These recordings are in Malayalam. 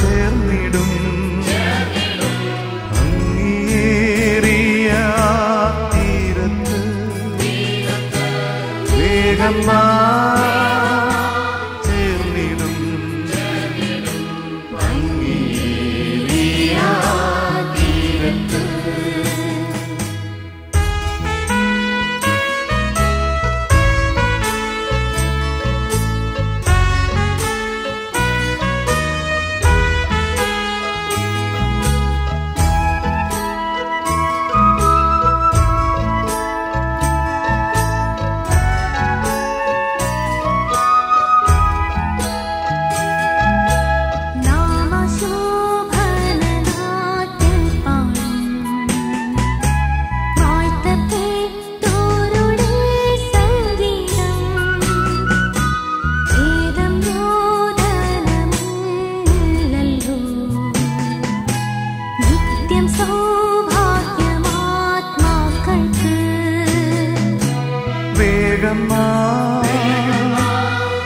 ചേർന്നിടും അങ്ങേറിയ തീരത്ത് വേഗം ചേർന്നിടും അങ്ങേറിയ തീരത്ത്.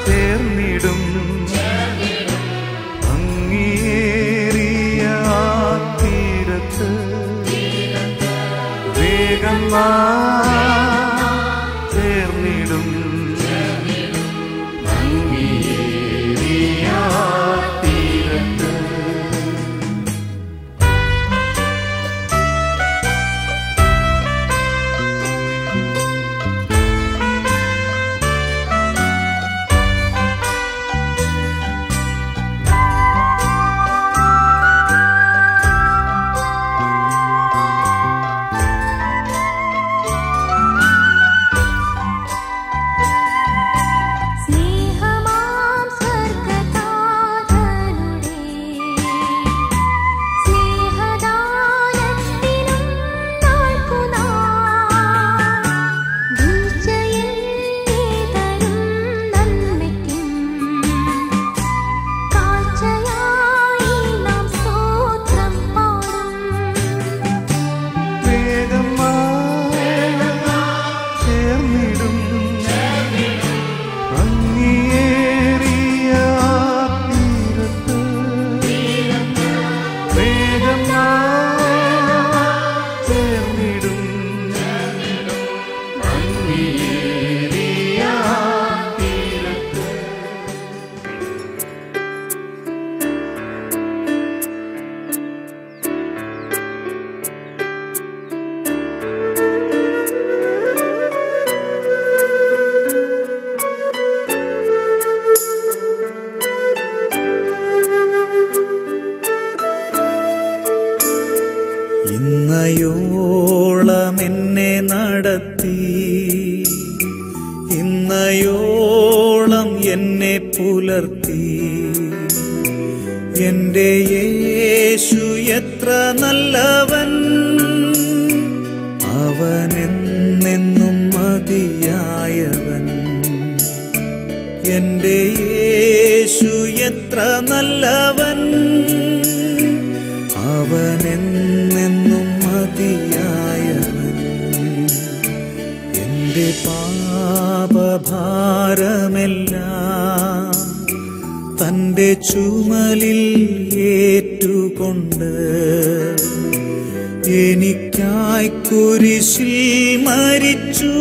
ചേർന്നിടും അങ്ങേറിയ തീരത്ത് വേഗം ചേർന്നിടും അങ്ങേറിയ തീരത്ത്. ഇന്നയോളം എന്നെ നടത്തി, ഇന്നയോളം എന്നെ പുലർത്തി എന്റെ യേശു എത്ര നല്ലവൻ. അവനെന്നെന്നും മതിയായവൻ. എന്റെ യേശു എത്ര നല്ലവൻ. അവനെന്നെന്നും മതിയായവൻ. എന്റെ പാപഭാരമെല്ലാം തന്റെ ചുമലിൽ ഏറ്റുകൊണ്ട് എനിക്കായി കുരിശിൽ മരിച്ചു.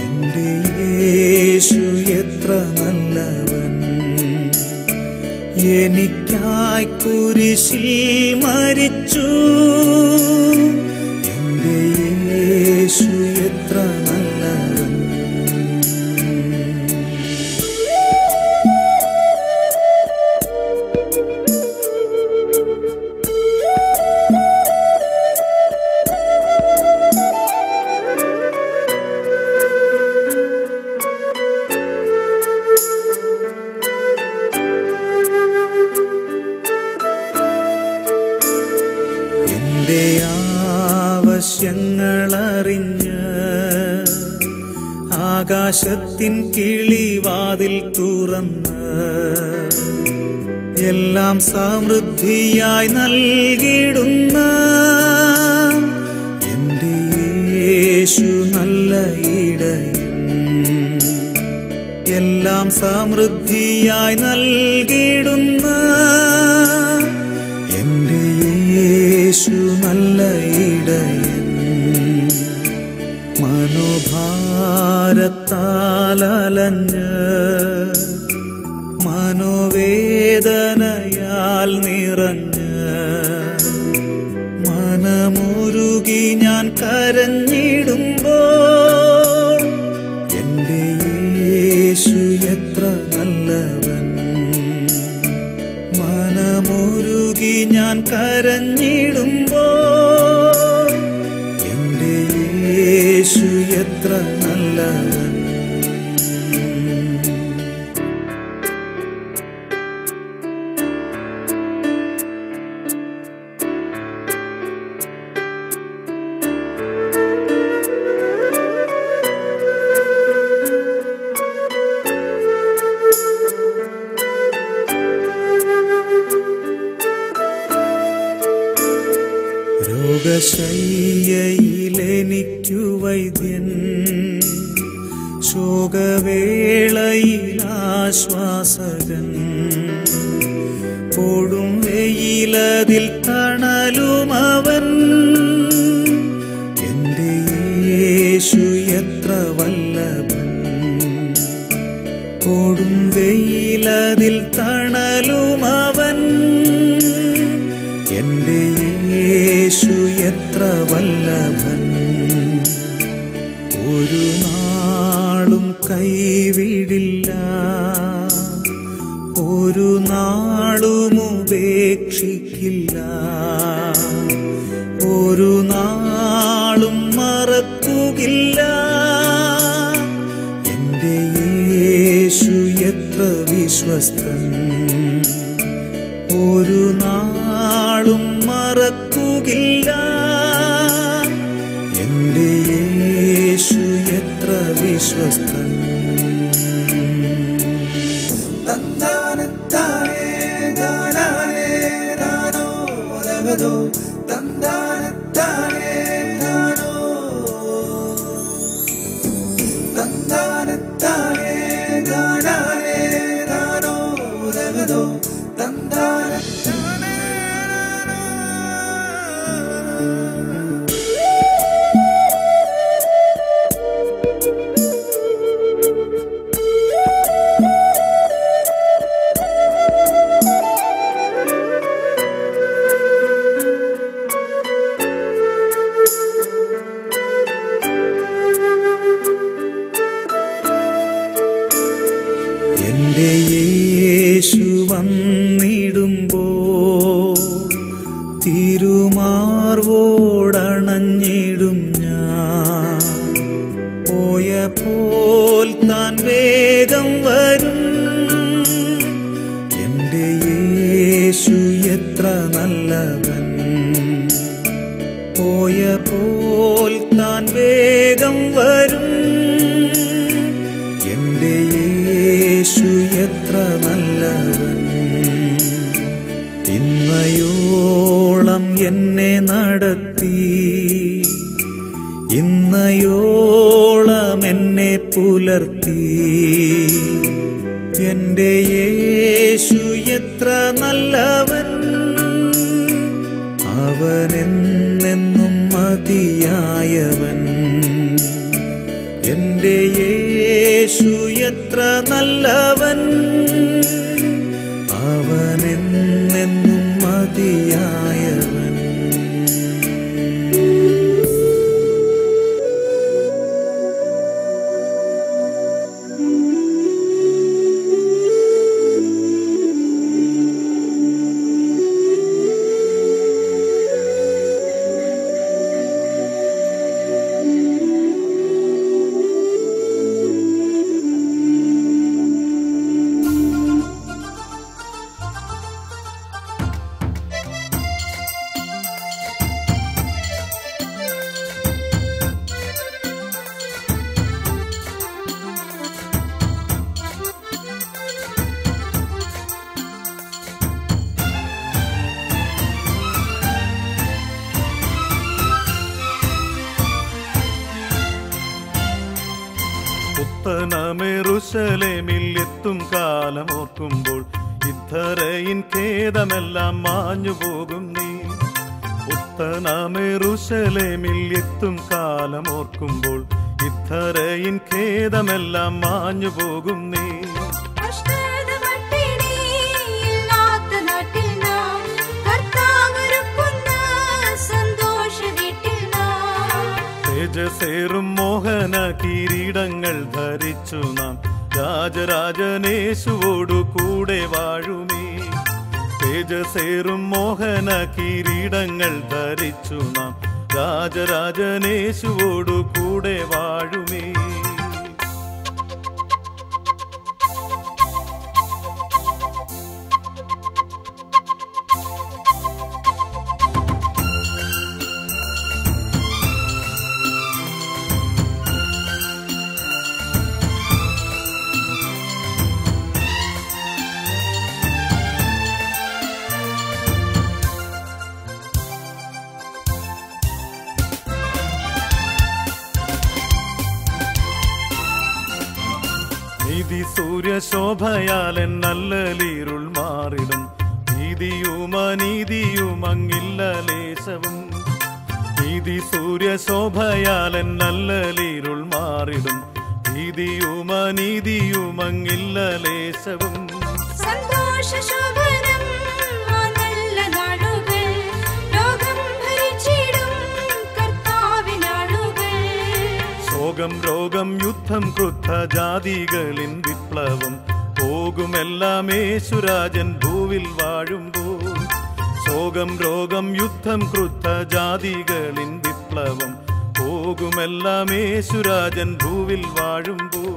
എന്റെ യേശു എത്ര നല്ലവൻ. എനിക്കായി കുരിശിൽ മരിച്ചു. എന്റെ യേശു എത്ര നല്ലവൻ. എന്റെ ആവശ്യങ്ങളറിഞ്ഞ് ആകാശത്തിൻ കിളിവാതിൽ തുറന്ന് എല്ലാം സമൃദ്ധിയായി നൽകിടുന്ന എന്റെ യേശു നല്ല ഇടയൻ. എല്ലാം സമൃദ്ധിയായി നൽകിയിടുന്ന എന്റെ യേശു നല്ല ഇടയൻ. മനോഭാരത്താൽ അലഞ്ഞ് മനോവേദനയാൽ നിറഞ്ഞ് മനമുരുകി ഞാൻ കരഞ്ഞിടുമ്പോൾ എന്റെ യേശു എത്ര നല്ലവൻ. മനമുരുകി ഞാൻ കരഞ്ഞിടുമ്പോൾ എന്റെ യേശു എത്ര നല്ലവൻ. രോഗശയ്യയിലെനിക്കു വൈദ്യൻ, ശോകവേളയിലാശ്വാസകൻ, കൊടും വെയിലതിൽ തണലുമവൻ. എന്റെ യേശു എത്ര വല്ലഭൻ. കൊടും വെയിലതിൽ തണലുമവൻ. എന്റെ യേശു എത്ര വല്ലഭൻ. ഒരു നാളും കൈവിടില്ല, ഒരു നാളും ഉപേക്ഷിക്കില്ല, ഒരു നാളും മറക്കുകില്ല. എന്റെ യേശു എത്ര വിശ്വസ്തൻ. ഒരു നാളും മറക്കുകില്ല. എന്റെ യേശു എത്ര വിശ്വസ്തൻ. എന്റെ യേശു വന്നിടുമ്പോൾ തിരുമാർവോടണഞ്ഞിടും ഞാൻ. പോയപ്പോൾ താൻ വേഗം വരും. എന്റെ യേശു എത്ര നല്ലവൻ. പോയപ്പോൾ താൻ വേഗം വരും. എന്റെ യേശു എത്ര നല്ലവൻ. ഇന്നയോളം എന്നെ നടത്തി, ഇന്നയോളം എന്നെ പുലർത്തി. എന്റെ യേശു എത്ര നല്ലവൻ. അവനെന്നെന്നും മതിയായവൻ. എന്റെ യേശു എത്ര നല്ലവൻ. അവനെന്നെന്നും മതിയായവൻ. യെരൂശലേമിൽ എത്തും കാലം ഓർക്കുമ്പോൾ ഇദ്ധരയിൻ ഖേദമെല്ലാം മാഞ്ഞു പോകും നീ. ഉത്തനാം യെരൂശലേമിൽ എത്തും കാലം ഓർക്കുമ്പോൾ ഇദ്ധരയിൻ ഖേദമെല്ലാം മാഞ്ഞു പോകും നീ. തേജസ്സേറും മോഹന കിരീടങ്ങൾ ധരിച്ചു നാം രാജരാജനേശുവോടു കൂടെ വാഴുമേ. തേജസ്സേറും മോഹന കിരീടങ്ങൾ ധരിച്ചു നാം രാജരാജനേശുവോടു കൂടെ വാഴുമേ. നീതി സൂര്യശോഭയാലൻ നല്ലലീരുൾ മാറിടും. നീതിയും അനീതിയും അങ്ങില്ല ലേശവും. നീതി സൂര്യശോഭയാലൻ നല്ലലീരുൾ മാറിടും. നീതിയും അനീതിയും അങ്ങില്ല ലേശവും. ശോകം രോഗം യുദ്ധം ക്രുദ്ധ ജാതികളിൻ വിപ്ലവം പോകുമെല്ലാം യേശുരാജൻ ഭൂവിൽ വാഴുമ്പോൾ. ശോകം രോഗം യുദ്ധം ക്രുദ്ധ ജാതികളിൻ വിപ്ലവം പോകുമെല്ലാം യേശുരാജൻ ഭൂവിൽ വാഴുമ്പോൾ.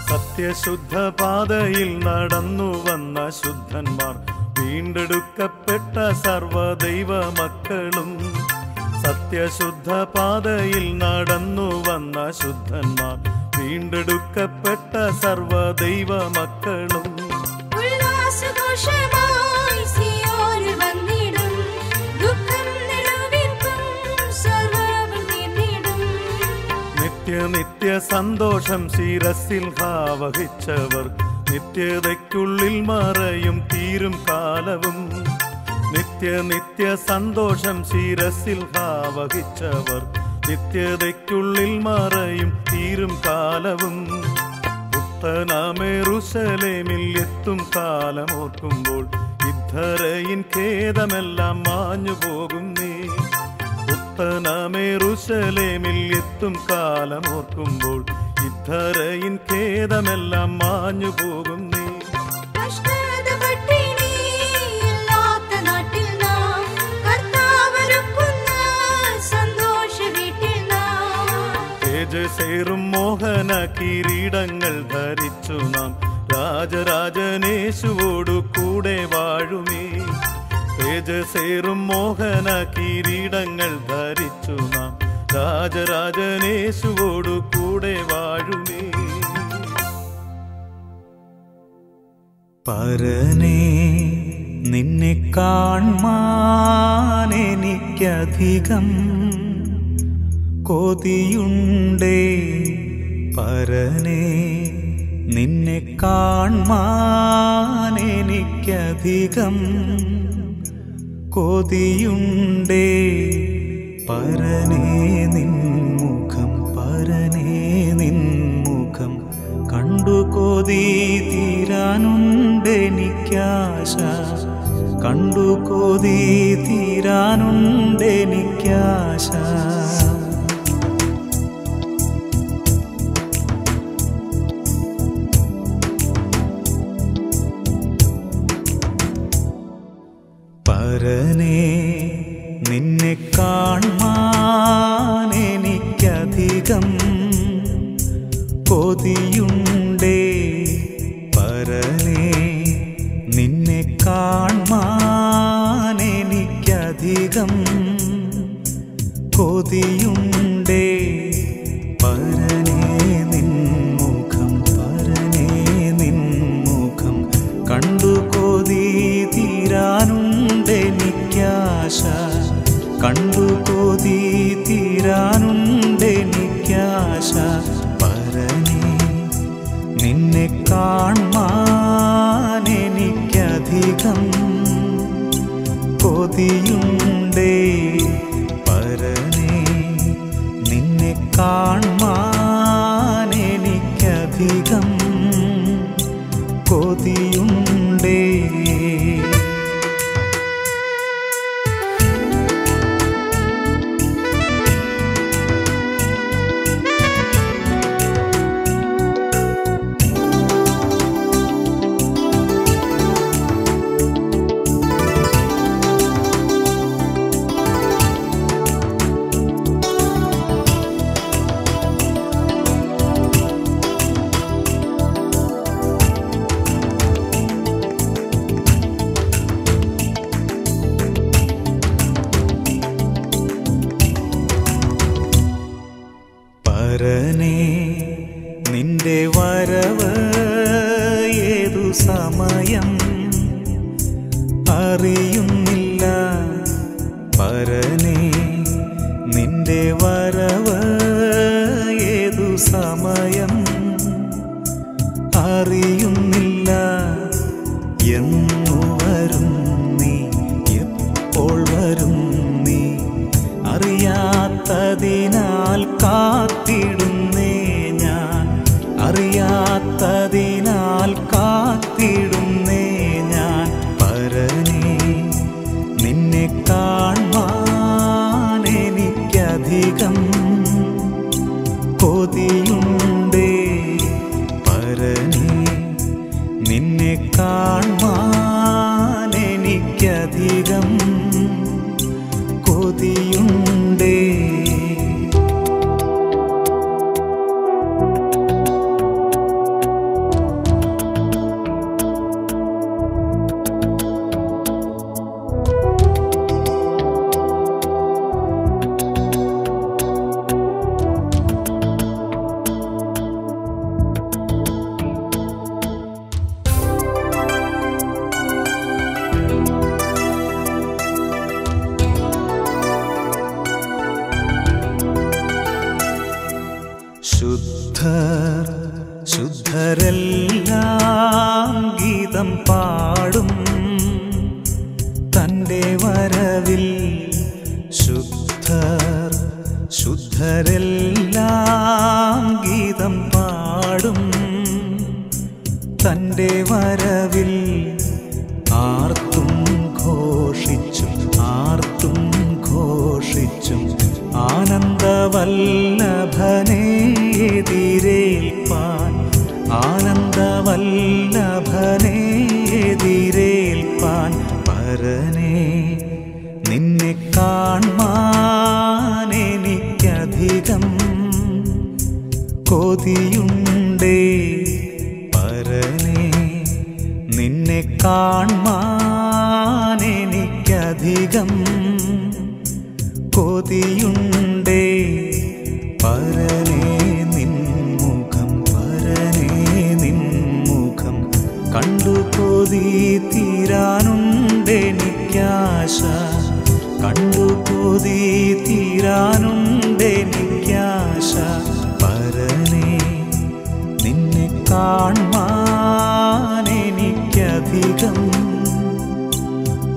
സത്യശുദ്ധ പാതയിൽ നടന്നു വന്ന ശുദ്ധന്മാർ വീണ്ടെടുക്കപ്പെട്ട സർവദൈവ മക്കളും. സത്യശുദ്ധ പാതയിൽ നടന്നു വന്ന ശുദ്ധന്മാർ വീണ്ടെടുക്കപ്പെട്ട സർവദൈവ മക്കളും. നിത്യ സന്തോഷം ശിരസിൽ വഹിച്ചവർ നിത്യതയ്ക്കുള്ളിൽ മറയും തീരും കാലവും. നിത്യ സന്തോഷം ശിരസിൽ വഹിച്ചവർ നിത്യതയ്ക്കുള്ളിൽ മറയും തീരും കാലവും. ഉത്തനാം യെരൂശലേമിൽ എത്തും കാലം ഓർക്കുമ്പോൾ ഇദ്ധരയിൻ ഖേദമെല്ലാം മാഞ്ഞു പോകും നീ. ഉത്തനാം യെരൂശലേമിൽ എത്തും കാലം ഓർക്കുമ്പോൾ ഇദ്ധരയിൻ ഖേദമെല്ലാം മാഞ്ഞു പോകും നീ. തേജസ്സേറും മോഹന കിരീടങ്ങൾ ധരിച്ചു നാം രാജരാജനേശുവോടു കൂടെ വാഴുമേ. തേജസ്സേറും മോഹന കിരീടങ്ങൾ ധരിച്ചു നാം രാജരാജനേശുവോടു കൂടെ വാഴുമേ. പരനേ നിന്നെ കാൺമാൻ എനിക്കധികം കൊതിയുണ്ടേ. പരനേ നിന്നെ കാൺമാൻ എനിക്കധികം കൊതിയുണ്ടേ. പരനേ നിൻമുഖം പരനേ നിൻമുഖം കണ്ടു കൊതി തീരാനുണ്ടെനിക്കാശ. കണ്ടു കൊതി തീരാനുണ്ടെനിക്കാശ. പരനേ നിന്നെ കാൺമാൻ എനിക്കധികം കൊതിയുണ്ടേ. കൊതിയുണ്ടേ പരനേ നിന്നെ കാൺമാൻ എനിക്കധികം കൊതിയുണ്ടേ പരനേ നിൻമുഖം പരനേ നിൻമുഖം കണ്ടു കൊതി തീരാനുണ്ടെനിക്കാശ കണ്ടു കൊതി തീരാനുണ്ടെനിക്കാശ പരനേ നിന്നെ കാൺമാൻ എനിക്കധികം കൊതിയുണ്ടേ പരനേ നിന്നെ കാൺമാൻ എനിക്കധികം കൊതിയുണ്ടേ പരനേ നിന്റെ വരവ് ഏതു സമയം അറിയുന്നില്ല പരനേ നിന്റെ വരവ് ഏതു സമയം അറിയുന്നില്ല എന്നു വരും നീ എപ്പോൾ വരും നീ അറിയാത്തതിനാൽ കാത്തിടുന്നേ ഞാൻ അറിയാത്തതിനാൽ കാത്തിടുന്നേ ഞാൻ പരനേ നിന്നെ കാൺമാൻ എനിക്കധികം കൊതിയുണ്ടേ പരനേ നിന്നെ കാൺമാൻ എനിക്കധികം കൊതിയുണ്ടേ ശുദ്ധർ ശുദ്ധരെല്ലാം ഗീതം പാടും തൻ്റെ വരവിൽ ശുദ്ധർ ശുദ്ധരെല്ലാം ഗീതം പാടും തൻ്റെ വരവിൽ ആർത്തും ഘോഷിച്ചും ആനന്ദവല്ലഭനെ എതിരേൽപ്പാൻ ആനന്ദവല്ലഭനെ എതിരേൽപ്പാൻ പരനേ നിന്നെ കാൺമാൻ എനിക്കധികം കൊതിയുണ്ടേ പരനേ നിന്നെ കാൺമാൻ എനിക്കധികം കൊതിയുണ്ടേ പരനേ നിൻമുഖം പരനേ നിൻമുഖം കണ്ടു കൊതി തീരാനുണ്ടെനിക്കാശ കണ്ടു കൊതി തീരാനുണ്ടെനിക്കാശ പരനേ നിന്നെ കാൺമാൻ എനിക്കധികം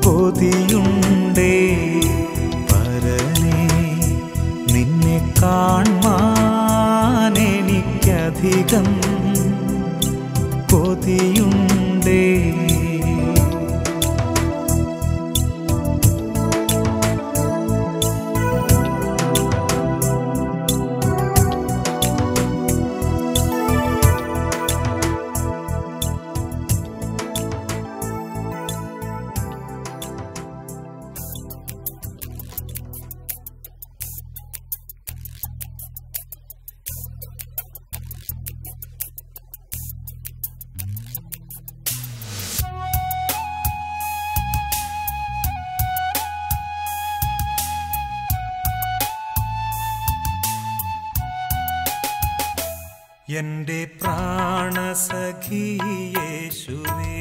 കൊതിയുണ്ടേ നിന്നെ കാൺമാൻ എനിക്കധികം കൊതിയുണ്ടേ എൻ്റെ പ്രാണസഖി യേശുവേ,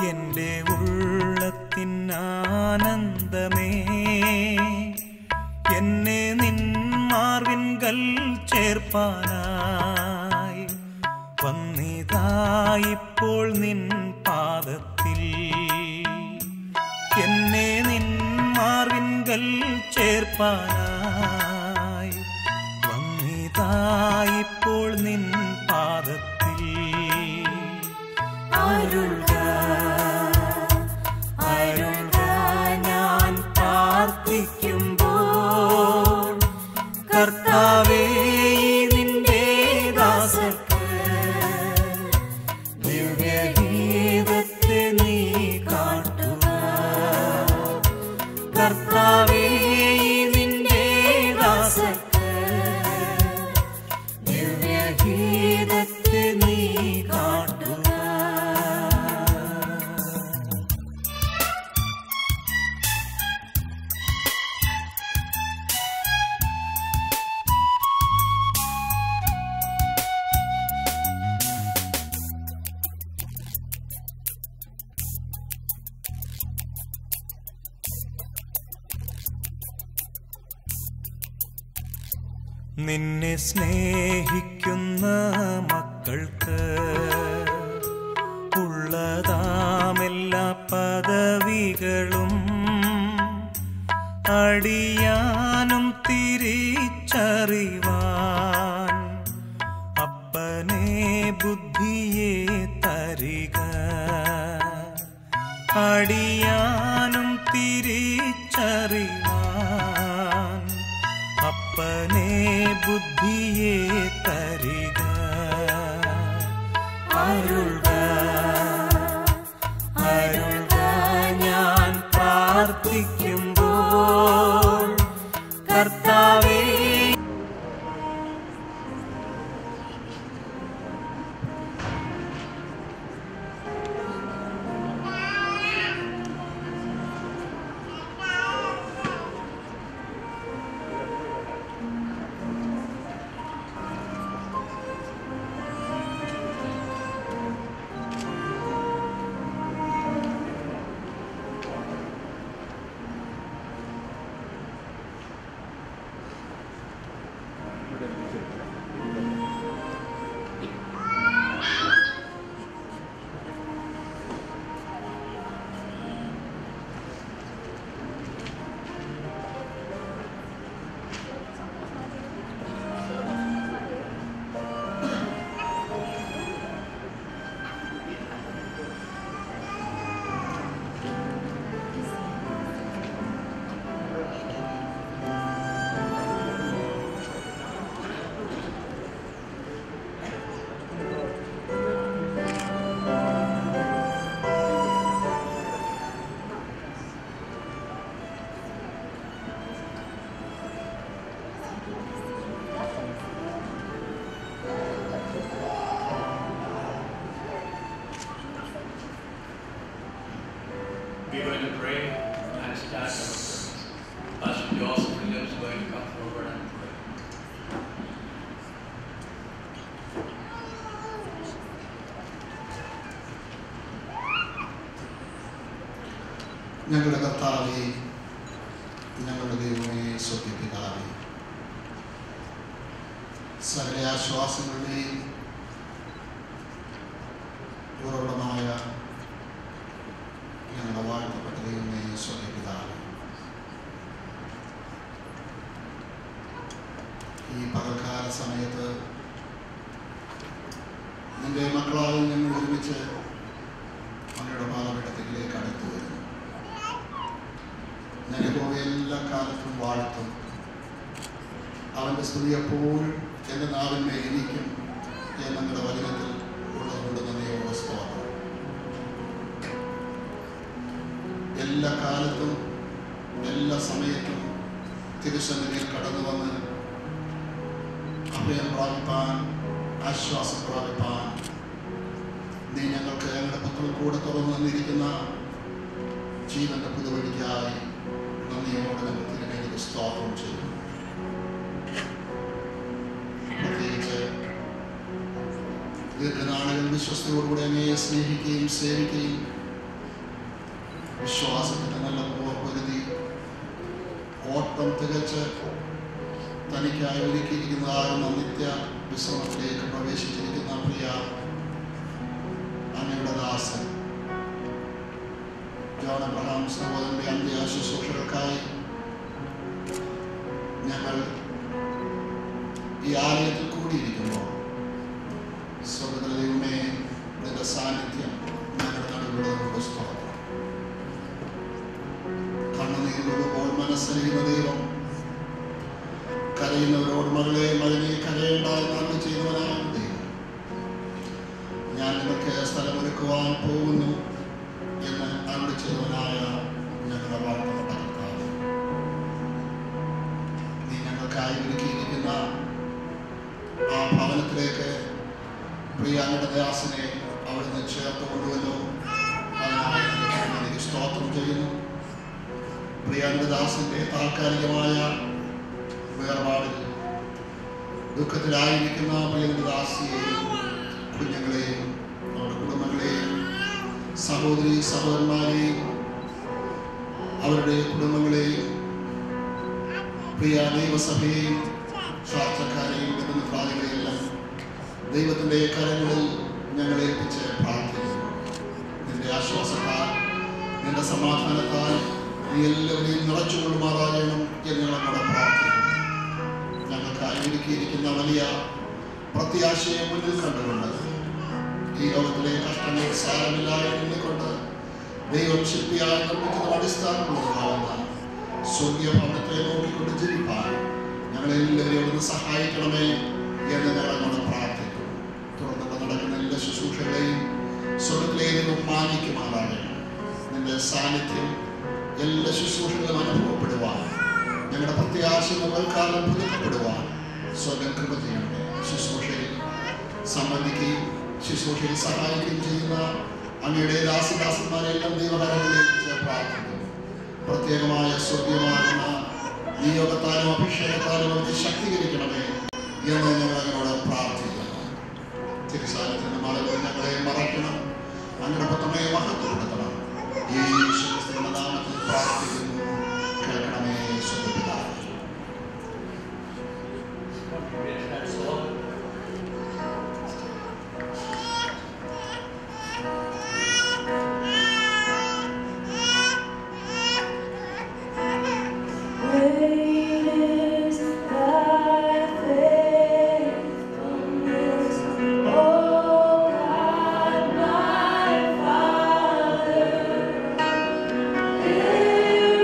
എൻ്റെ ഉള്ളത്തിനാനന്ദമേ, എന്നെ നിൻ മാർവിൻകൽ ചേർപ്പാനായി വന്നിതായിപ്പോൾ നിൻ പാദത്തിൽ. എന്നെ നിൻ മാർവിൻകൽ ചേർപ്പാനായി വന്നിതായിപ്പോൾ നിൻ പാദത്തിൽ. അരുൾക അരുൾക ഞാൻ പ്രാർത്ഥിക്കുമ്പോൾ, കർത്താവേ നിന്റെ ദാസർക്ക് ദിവ്യഗീതത്തെ നീ കാട്ടുക. കർത്താവേ നിന്റെ ദാസർക്ക് ദിവ്യഗീതത്തെ നീ കാട്ടുക. നിന്നെ സ്നേഹിക്കുന്ന മക്കൾക്ക് ഉള്ളതാമെല്ലാ പദവികളും അടിയാനും തിരിച്ചറിവാൻ അപ്പനെ ബുദ്ധിയെ തരിക. അടിയാനും തിരിച്ചറിവാൻ അപ്പനെ ബുദ്ധിയെ തരിക. അരുൾക അരുൾക ഞാൻ പ്രാർത്ഥിക്കുമ്പോൾ, കർത്താവേ. We're going to pray and start our service. Pastor Joseph Williams is going to come forward and pray. ഞങ്ങളുടെ കർത്താവേ, ഞങ്ങളുടെ ദൈവമേ, സ്വർഗ്ഗപിതാവേ, സകല ആശ്വാസങ്ങളുടെയും ഉറവിടമായ ഞങ്ങളുടെ വാഴ്ത്തപ്പെട്ട ദൈവമേ, സ്വർഗ്ഗപിതാവേ, ഈ പകൽക്കാല സമയത്ത് നിന്റെ മക്കളായ ഞങ്ങൾ ഒരുമിച്ച് അങ്ങയുടെ പാദപീഠത്തിലേക്ക് അടുത്തു വരുന്നു. ഞാൻ യഹോവയെ എല്ലാ കാലത്തും വാഴ്ത്തും. അവൻ്റെ സ്തുതി എപ്പോഴും എൻ്റെ നാവിന്മേൽ ഇരിക്കും എന്നങ്ങളുടെ വചനത്തിൽ ഉള്ളതുകൊണ്ട് നന്ദിയോടെ സ്തോത്രം. എല്ലാ കാലത്തും എല്ലാ സമയത്തും തിരുസന്നിധിയിൽ കടന്നു വന്ന് അഭയം പ്രാപിപ്പാൻ, ആശ്വാസം പ്രാപിപ്പാൻ നീ ഞങ്ങൾക്ക് ഞങ്ങളുടെ പത്രം കൂടെ തുറന്നു തന്നിരിക്കുന്ന ജീവന്റെ പുതുവഴിക്കായി നന്ദിയോടെ ഞങ്ങൾ തിരുമേനിക്ക് സ്തോത്രം ചെയ്യുന്നു. പ്രത്യേകിച്ച് ദീർഘനാളുകൾ വിശ്വസ്തയോടുകൂടി അങ്ങയെ സ്നേഹിക്കുകയും സേവിക്കുകയും വിശ്വാസത്തിന്റെ നല്ല പൊരുതി ഓട്ടം തികച്ച് തനിക്കായി ഒരുക്കിയിരിക്കുന്നതാകുന്ന നിത്യ വിശ്രമത്തിലേക്ക് പ്രവേശിച്ചിരിക്കുന്ന പ്രിയ അങ്ങയുടെ ദാസൻ ജോൺ അബ്രഹാം സഹോദരന്റെ അന്ത്യ ശുശ്രൂഷകൾക്കായി ഞങ്ങൾ ഈ ആലയത്തിൽ കൂടിയിരിക്കുമ്പോൾ സ്വർഗ്ഗത്തിലെ ദൈവമേ, നിന്റെ സാന്നിധ്യം ഞങ്ങളുടെ നടുവിലുള്ളതിനുള്ള സ്തോത്രം. കണ്ണുനീരുമ്പോൾ മനസ്സലിയുന്ന ദൈവം, കരയുന്നവരോട് മകളെ മകനെ കരയേണ്ട എന്ന് ചെയ്യുന്നവനായ ദൈവം, ഞാൻ നിങ്ങൾക്ക് സ്ഥലമൊരുക്കുവാൻ പോകുന്നു എന്ന് അരുളി ചെയ്തവനായ ഞങ്ങളുടെ വാഴ്ത്തപ്പെട്ട കർത്താവേ, നീ ഞങ്ങൾക്കായി ഒരുക്കിയിരിക്കുന്ന ആ ഭവനത്തിലേക്ക് പ്രിയ അങ്ങയുടെ ദാസനെ അവിടുന്ന് ചേർത്ത് കൊണ്ടുവല്ലോ. അതിനായി എനിക്ക് സ്തോത്രം ചെയ്യുന്നു. പ്രിയ അങ്ങയുടെ ദാസന്റെ താൽക്കാലികമായ വേർപാടിൽ ദുഃഖത്തിലായിരിക്കുന്ന പ്രിയന്റെ ദാസിയെയും കുഞ്ഞുങ്ങളെയും നമ്മുടെ കുടുംബങ്ങളെയും സഹോദരി സഹോദരന്മാരെയും അവരുടെ കുടുംബങ്ങളെയും പ്രിയ ദൈവസഭയെയും ശാസ്ത്രക്കാരെയും ബന്ധുമിത്രാദികളെയെല്ലാം ദൈവത്തിൻ്റെ കരങ്ങളിൽ ഞങ്ങളെ ഏൽപ്പിച്ച് പ്രാർത്ഥിക്കുന്നു. നിന്റെ ആശ്വാസത്താൽ നിന്റെ സമാധാനത്താൽ നീ എല്ലാവരെയും നിറച്ചുകൊള്ളുമാറാകണം എന്ന് ഞങ്ങളോട് പ്രാർത്ഥിക്കുന്നു. ഞങ്ങൾക്കായി ഒരുക്കിയിരിക്കുന്ന വലിയ പ്രത്യാശയെ മുന്നിൽ കണ്ടുകൊണ്ട് ഈ ലോകത്തിലെ കഷ്ടങ്ങൾ സാരമില്ല എന്നുകൊണ്ട് ദൈവം ശക്തിയായി നിർമ്മിക്കുന്ന അടിസ്ഥാനമുള്ളതാവുന്ന സ്വർഗീയ ഭവനത്തെ നോക്കിക്കൊണ്ട് ജീവിപ്പാൻ ഞങ്ങളെല്ലാവരെയും ഒന്ന് സഹായിക്കണമേ എന്ന് ഞങ്ങളോട് പ്രാർത്ഥിക്കുന്നു. തുടർന്ന് നടക്കുന്ന എല്ലാ ശുശ്രൂഷകളെയും സ്വർഗത്തിലേക്കും മാനിക്കുമാറാകണം. നിന്റെ സാന്നിധ്യം എല്ലാ ശുശ്രൂഷകളും അനുഭവപ്പെടുവാൻ, ഞങ്ങളുടെ പ്രത്യാശ മുകൾക്കാലം പുതുക്കപ്പെടുവാൻ സ്വർഗം കൃപ ചെയ്യണമേ. ശുശ്രൂഷയിൽ സംബന്ധിക്കുകയും ശുശ്രൂഷയിൽ സഹായിക്കുകയും ചെയ്യുന്ന അങ്ങയുടെ ദാസദാസന്മാരെല്ലാം ദൈവകരങ്ങളിലേക്ക് പ്രാർത്ഥിക്കുന്നു. പ്രത്യേകമായ സ്വർഗീയമാകുന്ന നിയോഗത്താലും അഭിഷേകത്താലും അവരെ ശക്തീകരിക്കണമേ എന്ന് ഞങ്ങൾ അങ്ങോട് പ്രാർത്ഥിക്കുന്നു. തിരുസാന്നിധ്യത്തിന്റെ മറകൾ ഞങ്ങളെ മറയ്ക്കണം. അങ്ങയുടെ പുത്രനെ മഹത്വപ്പെടുത്തണം. ഈ യേശുക്രിസ്തുവിന്റെ നാമത്തിൽ പ്രാർത്ഥിക്കുന്നു. കേൾക്കണമേ സ്വന്തപിതാവേ. There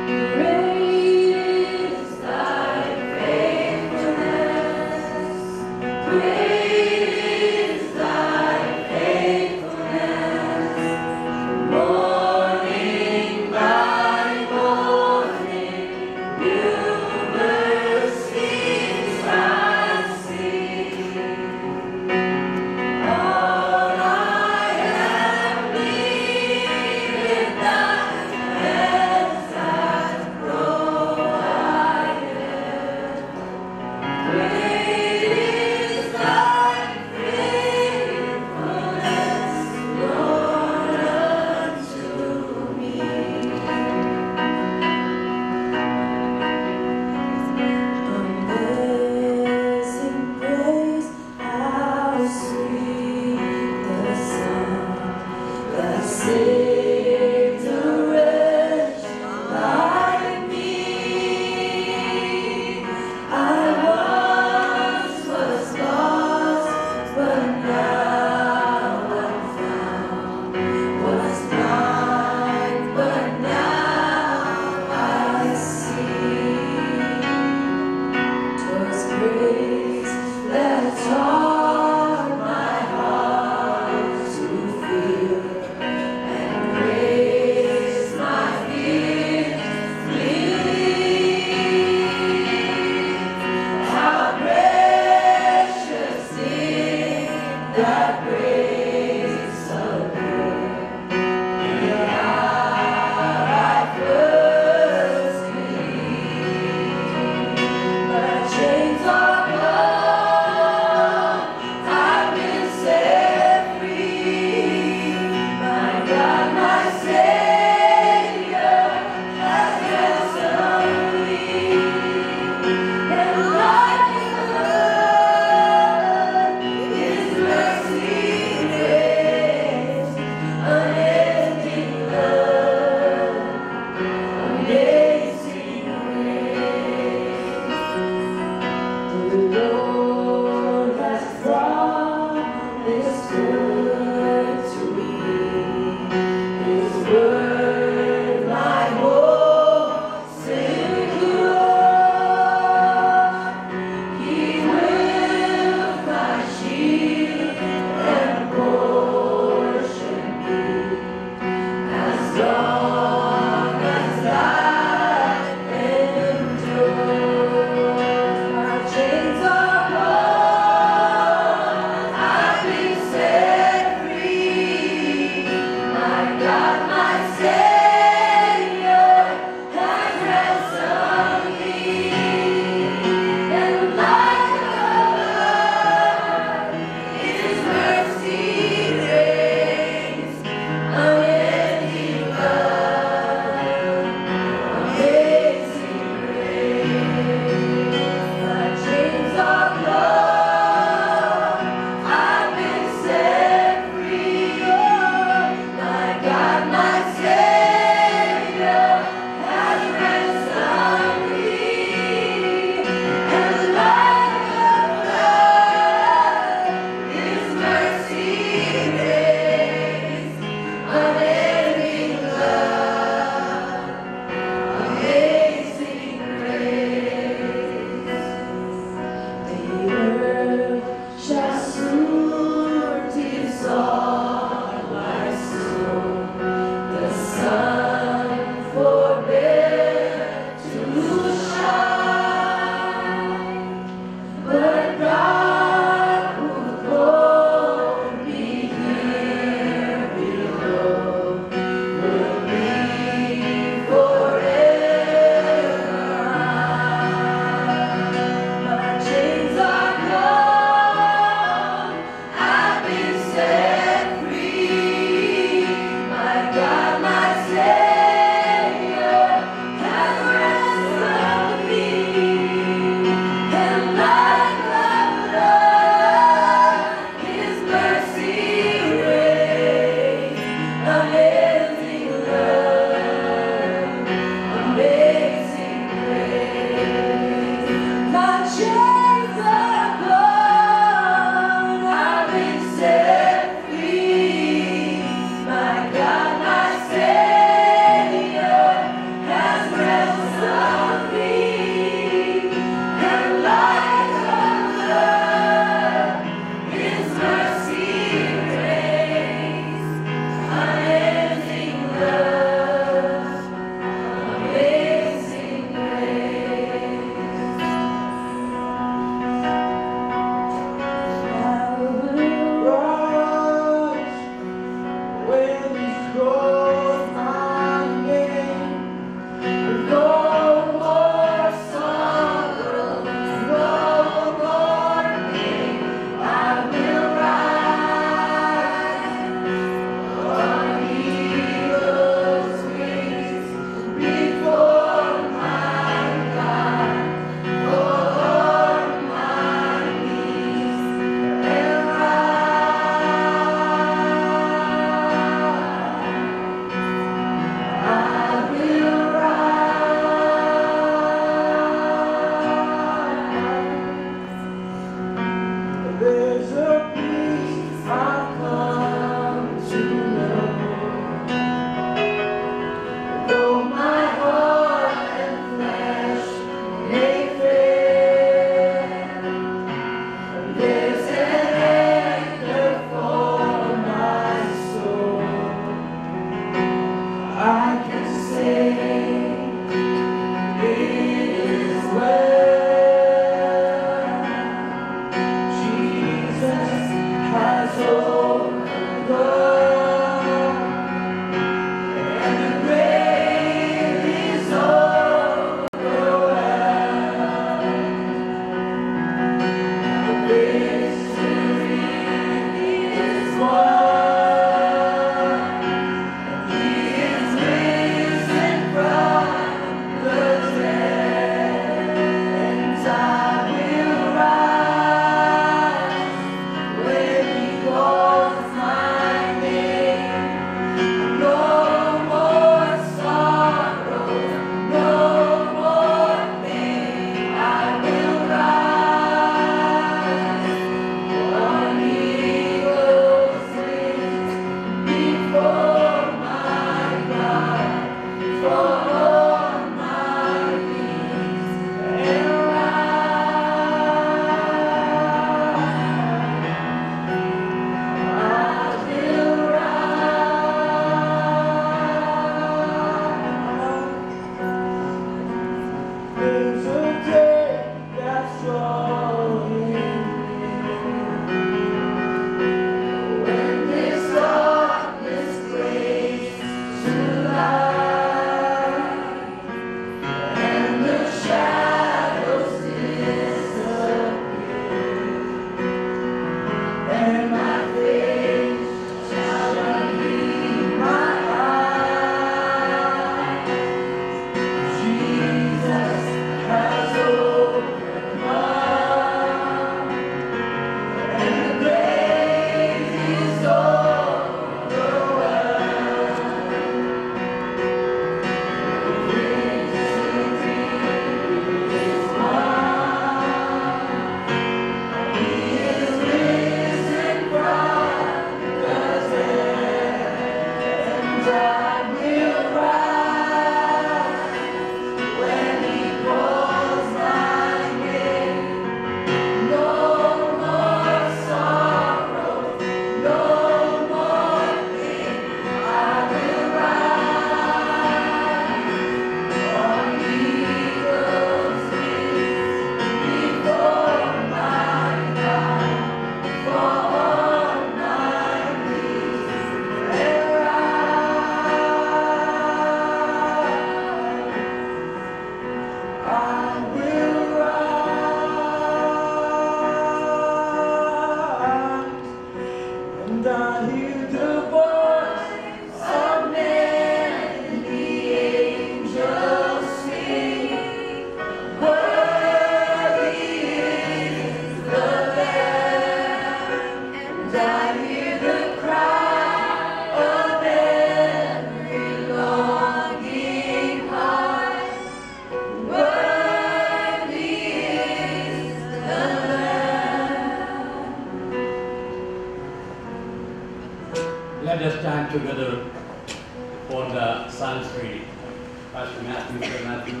ask Mr. Matthew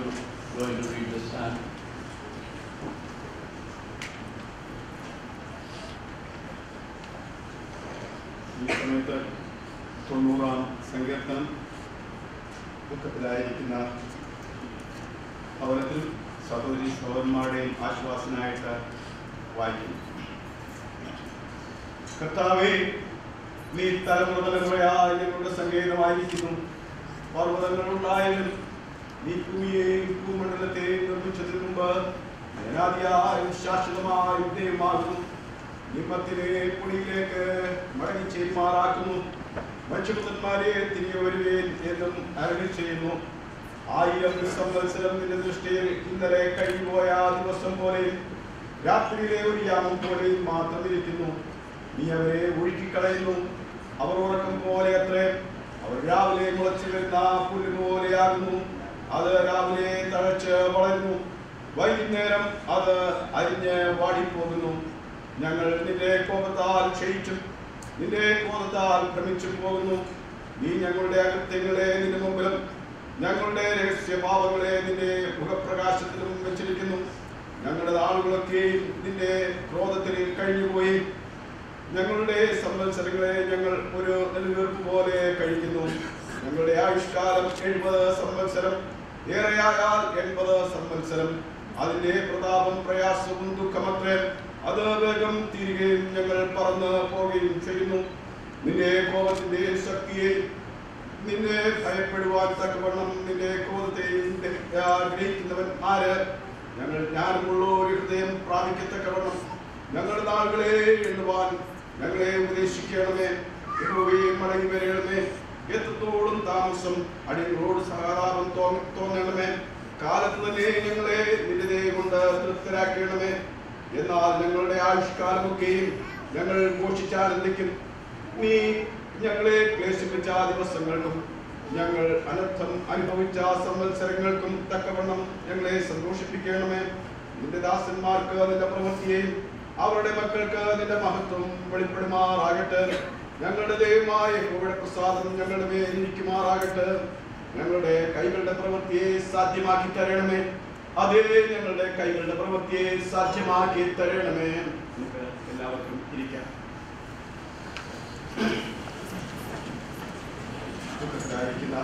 going to read this psalm. ഈ സമയത്ത് 90-ാം സങ്കീർത്തനം ദുഃഖത്തിലായിരിക്കുന്ന ഭവനത്തിൽ സഹോദരി സഹോദരന്മാരുടെയും ആശ്വാസനായിട്ട് വായിക്കും. കർത്താവേ, നീ തലമുറ തലമുറയായി ഞങ്ങളുടെ സങ്കേതമായിരിക്കുന്നു. പർവ്വതങ്ങളുണ്ടായാലും നീ ഭൂമിയെയും ഭൂമണ്ഡലത്തെയും നിർമ്മിച്ചതിന് മുമ്പ് അനാദിയായും ശാശ്വതമായും ദൈവമാകുന്നു. നിമ്മത്തിനെ പൊടിയിലേക്ക് മടങ്ങി ചെയ്യുമാറാക്കുന്നു. മനുഷ്യപുത്രന്മാരെ തിരികെ വരുവേൻ എന്നും അരുളി ചെയ്യുന്നു. 1000 സംവത്സരം നിന്റെ ദൃഷ്ടിയിൽ ഇന്നലെ കഴിഞ്ഞുപോയ ദിവസം പോലെയും രാത്രിയിലെ ഒരു യാമം പോലെയും മാത്രം ഇരിക്കുന്നു. നീ അവരെ ഒഴുക്കിക്കളയുന്നു. അവർ ഉറക്കം പോലെ അത്രേ. അവർ രാവിലെ മുളച്ചു വരുന്ന പുല്ല് പോലെയാകുന്നു. അത് രാവിലെ തഴച്ച് വളരുന്നു, വൈകുന്നേരം അത് അരിഞ്ഞ് വാടിപ്പോകുന്നു. ഞങ്ങൾ നിന്റെ കോപത്താൽ ക്ഷയിച്ചും നിന്റെ ക്രോധത്താൽ ഭ്രമിച്ചും പോകുന്നു. നീ ഞങ്ങളുടെ അകൃത്യങ്ങളെ നിന്റെ മുമ്പിലും ഞങ്ങളുടെ രഹസ്യഭാവങ്ങളെ നിന്റെ മുഖപ്രകാശത്തിലും വെച്ചിരിക്കുന്നു. ഞങ്ങളുടെ നാളുകളൊക്കെയും നിന്റെ ക്രോധത്തിൽ കഴിഞ്ഞുപോയി. ഞങ്ങളുടെ സംവത്സരങ്ങളെ ഞങ്ങൾ ഒരു നെൽവീർപ്പ് പോലെ കഴിക്കുന്നു. ഞങ്ങളുടെ ആയുഷ്കാലം 70 സംവത്സരം, ഏറെയായാൽ 80 സംവത്സരം. അതിന്റെ പ്രതാപം പ്രയാസവും ദുഃഖമത്രേ. അത് വേഗം തീരുകയും ഞങ്ങൾ പറന്ന് പോവുകയും ചെയ്യുന്നു. നിന്റെ കോപത്തിന്റെ ശക്തിയെ നിന്നെ ഭയപ്പെടുവാൻ തക്കവണ്ണം നിന്റെ ക്രോധത്തെയും ഗ്രഹിക്കുന്നവൻ ആര്? ഞങ്ങൾ ജ്ഞാനമുള്ള ഒരു ഹൃദയം പ്രാപിക്കത്തക്കവണ്ണം ഞങ്ങളുടെ നാളുകളെ എണ്ണുവാൻ ഞങ്ങളെ ഉപദേശിക്കണമേ. യഹോവയെ മടങ്ങി വരണമേ. എത്രത്തോളം താമസം അടിയങ്ങളോട് സഹതാപം തോന്നണമേ. കാലത്ത് തന്നെ ഞങ്ങളെ നിന്റെ കൊണ്ട് തൃപ്തരാക്കണമേ. എന്നാൽ ഞങ്ങളുടെ ആയുഷ്കാലമൊക്കെയും ഞങ്ങൾ ഘോഷിച്ചാനന്ദിക്കും. നീ ഞങ്ങളെ ക്ലേശിപ്പിച്ച ദിവസങ്ങൾക്കും ഞങ്ങൾ അനർത്ഥം അനുഭവിച്ച സംവത്സരങ്ങൾക്കും തക്കവണ്ണം ഞങ്ങളെ സന്തോഷിപ്പിക്കണമേ. നിന്റെ ദാസന്മാർക്ക് നിന്റെ പ്രവൃത്തിയെയും അവരുടെ മക്കൾക്ക് നിന്റെ മഹത്വം വെളിപ്പെടുമാറാകട്ടെ. ഞങ്ങളുടെ ദൈവമായ യഹോവയുടെ പ്രസാദം ഞങ്ങളുടെ മേൽ ഇരിക്കുമാറാകട്ടെ. ഞങ്ങളുടെ കൈകളുടെ പ്രവൃത്തിയെ സാധ്യമാക്കി തരണമേ. അതേ, ഞങ്ങളുടെ കൈകളുടെ പ്രവൃത്തിയെ സാധ്യമാക്കി തരണമേ. നമുക്ക് എല്ലാവർക്കും ഇരിക്കാം. ദുഃഖത്തിലായിരിക്കുന്ന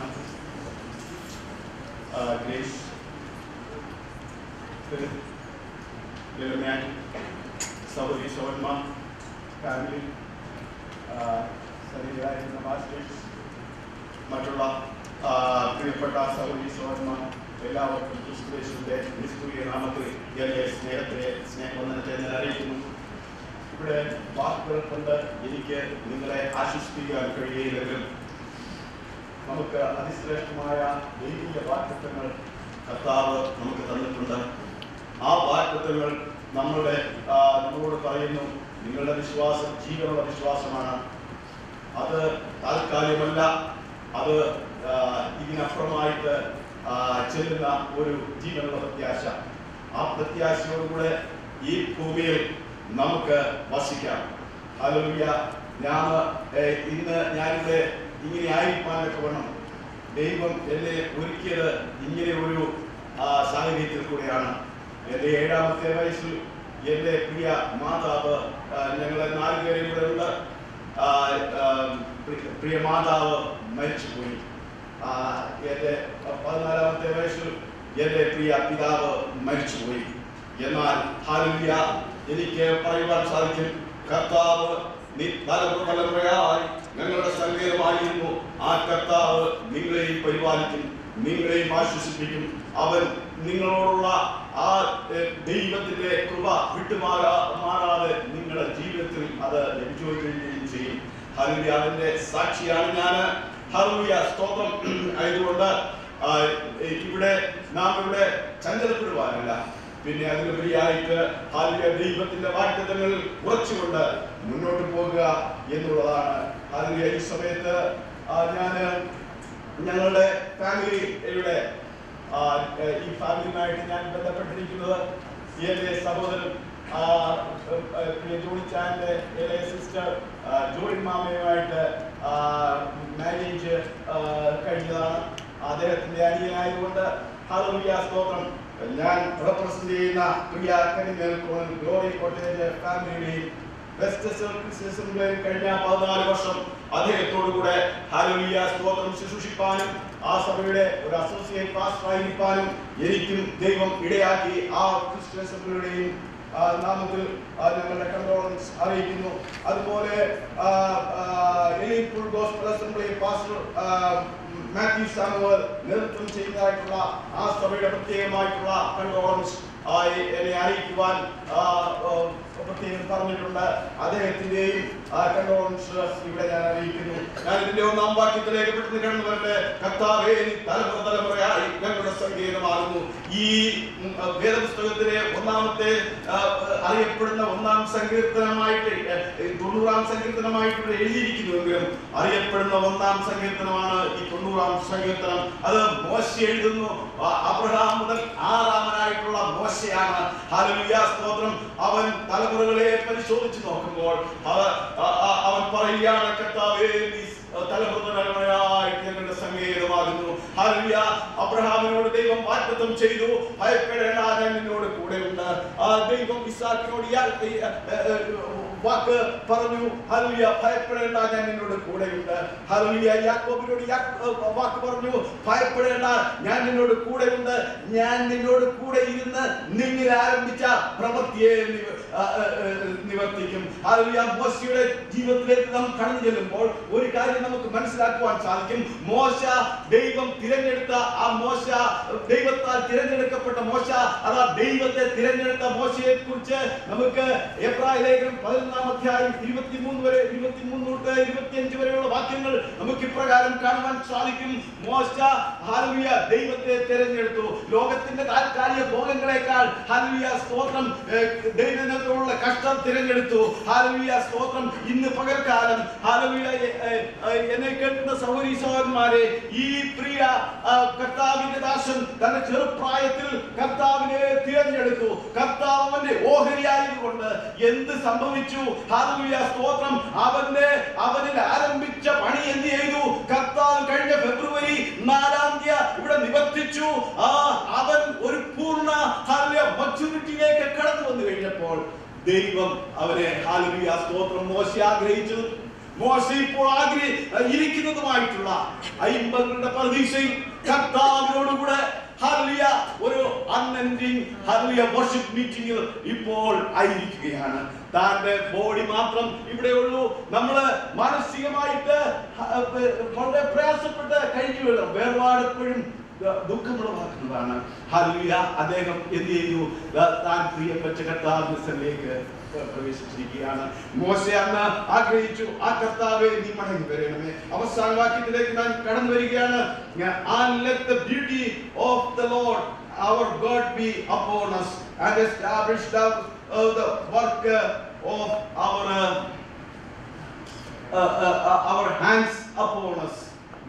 ഗ്രേസ് സഹോദരി സഹോദരന്മാർ, ഫാമിലി, സഹോദരികളായിരുന്ന മാസ്റ്റേഴ്സ്, മറ്റുള്ള പ്രിയപ്പെട്ട സഹോദരി സഹോദരന്മാർ, എല്ലാവർക്കും ക്രിസ്തുയേശുവിന്റെ നിസ്തുല്യ നാമത്തിൽ എന്റെ സ്നേഹവന്ദനത്തെ ഞാൻ അറിയിക്കുന്നു. ഇവിടെ വാക്കുകൾ കൊണ്ട് എനിക്ക് നിങ്ങളെ ആശ്വസിപ്പിക്കാൻ കഴിയില്ലെങ്കിലും നമുക്ക് അതിശ്രേഷ്ഠമായ ദൈവിക വാഗ്ദത്തങ്ങൾ കർത്താവ് നമുക്ക് തന്നിട്ടുണ്ട്. ആ വാഗ്ദത്തങ്ങൾ നമ്മളോട് പറയുന്നു, നിങ്ങളുടെ വിശ്വാസം ജീവനുള്ള വിശ്വാസമാണ്. അത് താൽക്കാലികമല്ല. അത് ഇതിനപ്പുറമായിട്ട് ചെല്ലുന്ന ഒരു ജീവനുള്ള പ്രത്യാശ. ആ പ്രത്യാശയോടുകൂടെ ഈ ഭൂമിയിൽ നമുക്ക് വസിക്കാം. ഹല്ലേലൂയ. ഇന്ന് ഞാനിവിടെ ഇങ്ങനെ ആയിരിക്കാനൊക്കെ വേണം. ദൈവം എന്നെ ഒരുക്കിയത് ഇങ്ങനെ ഒരു സാഹചര്യത്തിൽ കൂടെയാണ്. എൻ്റെ 7ാമത്തെ വയസ്സിൽ എൻ്റെ പ്രിയ മാതാവ്, ഞങ്ങളെ 4 പേരും ഇവിടെ ഉണ്ട്, പ്രിയ മാതാവ് മരിച്ചുപോയി. എൻ്റെ 14ാമത്തെ വയസ്സിൽ എൻ്റെ പ്രിയ പിതാവ് മരിച്ചുപോയി. എന്നാൽ ഹല്ലേലൂയ, എനിക്ക് പറയുവാൻ സാധിക്കും, കർത്താവ് തലമുറയായി ഞങ്ങളുടെ സങ്കേതമായിരുന്നു. ആ കർത്താവ് നിങ്ങളെയും പരിപാലിക്കും, നിങ്ങളെയും ആശ്വസിപ്പിക്കും. അവൻ നിങ്ങളോടുള്ള ആ ദൈവത്തിന്റെ കൃപ വിട്ടുമാറാതെ നിങ്ങളുടെ ജീവിതത്തിൽ അത് ലഭിച്ചുകൊണ്ടിരിക്കുകയും ചെയ്യും. ഹല്ലേലൂയ, അതിന്റെ സാക്ഷിയാണ് ഞാൻ. ഹല്ലേലൂയ, സ്തോത്രം. ആയതുകൊണ്ട് നാം ഇവിടെ ചഞ്ചലപ്പെടുവാനല്ല, പിന്നെ അതിലുപരിയായിട്ട് ഹല്ലേലൂയ ദൈവത്തിന്റെ വാഗ്ദത്തങ്ങൾ ഉറച്ചുകൊണ്ട് മുന്നോട്ട് പോകുക എന്നുള്ളതാണ്. ഹല്ലേലൂയ, ഈ സമയത്ത് ഞങ്ങളുടെ ഫാമിലിയുടെ ഈ ഫാമിലിയുമായിട്ട് ഞാൻ ബന്ധപ്പെട്ടിരിക്കുന്നത് എൻ്റെ സഹോദരൻ ജോണിച്ചാൻ്റെ ഇളയ സിസ്റ്റർ ജോയിൻ മാമയുമായിട്ട് മാരേജ് കഴിഞ്ഞതാണ്. അദ്ദേഹത്തിന്റെ അനിയനായതുകൊണ്ട് ഹല്ലേലൂയ സ്തോത്രം. ഞാൻ റെപ്രസെന്റ് ചെയ്യുന്ന പ്രിയ ഗ്ലോറി കോട്ടേജ് ഫാമിലിയുടെയും ക്രിസ്ത്യനിലെയും കഴിഞ്ഞ 14 വർഷം അദ്ദേഹത്തോടു കൂടെ ഹല്ലേലൂയ സ്തോത്രം ശുശ്രൂഷിപ്പാനും ആ സഭയുടെ ഒരു അസോസിയേറ്റ് പാസ്റ്ററായിരിക്കാനും എനിക്കും ദൈവം ഇടയാക്കി. ആ ക്രിസ്ത്യനിലെയും നാമത്തിൽ ഞങ്ങളുടെ കണ്ടോളൻസ് അറിയിക്കുന്നു. അതുപോലെ Elippur gospel assembly pastor Mathew Samuel നേതൃത്വം ചെയ്യുന്നതായിട്ടുള്ള ആ സഭയുടെ പ്രത്യേകമായിട്ടുള്ള കണ്ടോളൻസ് എന്നെ അറിയിക്കുവാൻ പ്രത്യേകം പറഞ്ഞിട്ടുണ്ട്. അദ്ദേഹത്തിന്റെയും കണ്ടോളൻസ് ഇവിടെ ഞാൻ അറിയിക്കുന്നു. ഞാൻ ഇതിന്റെ 1-ാം വാക്യത്തിലേക്ക് പെട്ടെന്ന് കടന്നു വരട്ടെ. കർത്താവേ, തലമുറ തലമുറയായി ഞങ്ങളുടെ സങ്കേതമാകുന്നു. ഈ വേദപുസ്തകത്തിലെ ഒന്നാമത്തെ അറിയപ്പെടുന്ന 1-ാം സങ്കീർത്തനമായിട്ട് 90-ാം സങ്കീർത്തനമായിട്ട് എഴുതിയിരിക്കുന്നുവെങ്കിലും അറിയപ്പെടുന്ന 1-ാം സങ്കീർത്തനമാണ് ഈ 90-ാം സങ്കീർത്തനം. അത് മോശ എഴുതുന്നു. അബ്രഹാം മുതൽ ആറാമനായിട്ടുള്ള മോശയാണ്. ഹല്ലേലൂയ സ്തോത്രം. അവൻ തലമുറകളെ പരിശോധിച്ച് നോക്കുമ്പോൾ അവൻ പറയുകയാണ്, കർത്താവേ, തലമുറയായിട്ട് ഞങ്ങളുടെ സങ്കേതമാകുന്നു. ഹല്ലേലൂയ. അബ്രഹാമിനോട് ദൈവം വാഗ്ദത്തം ചെയ്തു, ഭയപ്പെടേണ്ട, ഞാൻ നിന്നോട് കൂടെയുണ്ട്. ദൈവം ഇസ്ഹാക്കിനോട് വാക്ക് പറഞ്ഞു, ഹല്ലേലൂയ, ഭയപ്പെടേണ്ട, ഞാൻ നിന്നോട് കൂടെയുണ്ട്. ഹല്ലേലൂയ. യാക്കോബിനോട് വാക്ക് പറഞ്ഞു, ഭയപ്പെടേണ്ട, ഞാൻ നിന്നോട് കൂടെയുണ്ട്. ഞാൻ നിന്നോട് കൂടെ ഇരുന്ന് നിന്നിൽ ആരംഭിച്ച പ്രവൃത്തിയെ നിവർത്തിക്കും. ഹല്ലേലൂയ. മോശയുടെ ജീവിതത്തിലേക്ക് നാം കടന്നു ചെല്ലുമ്പോൾ ഒരു കാര്യം നമുക്ക് മനസ്സിലാക്കുവാൻ സാധിക്കും. മോശ ദൈവം തിരഞ്ഞെടുത്ത ആ മോശ, ദൈവത്താൽ തിരഞ്ഞെടുക്കപ്പെട്ട മോശ, അതാ ദൈവത്തെ തിരഞ്ഞെടുത്ത മോശയെ കുറിച്ച് നമുക്ക് എബ്രായ ലേഖനം 11-ാം അധ്യായം 23 വരെ 23 തൊട്ട് 25 വരെയുള്ള വാക്യങ്ങൾ നമുക്ക് ഇപ്രകാരം കാണുവാൻ സാധിക്കും. മോശ ഹല്ലേലൂയ ദൈവത്തെ തിരഞ്ഞെടുത്തു. ലോകത്തിന്റെ താൽക്കാലിക ഭോഗങ്ങളെക്കാൾ ഹല്ലേലൂയ സ്തോത്രം ദൈവത്തിനുള്ള കഷ്ടം തിരഞ്ഞെടുത്തു. ഹല്ലേലൂയ സ്തോത്രം. ഇന്ന് പകൽക്കാലം ഹല്ലേലൂയ എന്നെ കേൾക്കുന്ന സഹോദരീ സഹോദരന്മാരെ, ഈ പ്രിയ കർത്താവിന്റെ ദാസൻ തന്റെ ചെറുപ്രായത്തിൽ കർത്താവിനെ തിരഞ്ഞെടുത്തു. കർത്താവ് അവന്റെ ഓഹരിയായതുകൊണ്ട് എന്ത് സംഭവിച്ചു? ഹല്ലേലൂയ സ്തോത്രം. അവനിൽ ആരംഭിച്ച പണി എന്ത് ചെയ്തു? കർത്താവ് കഴിഞ്ഞ ഫെബ്രുവരി 4-ാം തീയതി ഇവിടെ നിവർത്തിച്ചു. അവൻ ഒരു പൂർണ്ണ മച്യൂരിറ്റിയിലേക്ക് കടന്നു വന്നു കഴിഞ്ഞപ്പോൾ ദൈവം അവനെ ഹല്ലേലൂയ സ്തോത്രം മോശ ആഗ്രഹിച്ചു. മോശ ഇപ്പോൾ ഇരിക്കുന്നതുമായിട്ടുള്ള 50 പ്രതീക്ഷയിൽ കർത്താവിനോടുകൂടെ ഹല്ലേലൂയ ഒരു അൺഎൻഡിങ് ഹല്ലേലൂയ വർഷിപ്പ് മീറ്റിംഗിൽ ഇപ്പോൾ ആയിരിക്കുകയാണ്. താന്റെ ബോഡി മാത്രം ഇവിടെ ഉള്ളൂ. നമ്മള് മാനസികമായിട്ട് വളരെ പ്രയാസപ്പെട്ട് കഴിഞ്ഞു. വേർപാടെപ്പോഴും ദുഃഖമുളവാക്കുന്നതാണ്. ഹല്ലേലൂയ. അദ്ദേഹം എന്ത് ചെയ്തു? താൻ പ്രിയപ്പെട്ട കർത്താവിലേക്ക് പ്രവേശിച്ചിരിക്കുകയാണ്. മോശ അന്ന് ആഗ്രഹിച്ചു, ആ കർത്താവേ, നീ മടങ്ങി വരണമേ. അവസാന വാക്യത്തിലേക്ക് ഞാൻ കടന്നു വരികയാണ്. And let the beauty of the Lord our God be upon us and establish the work of our hands upon us.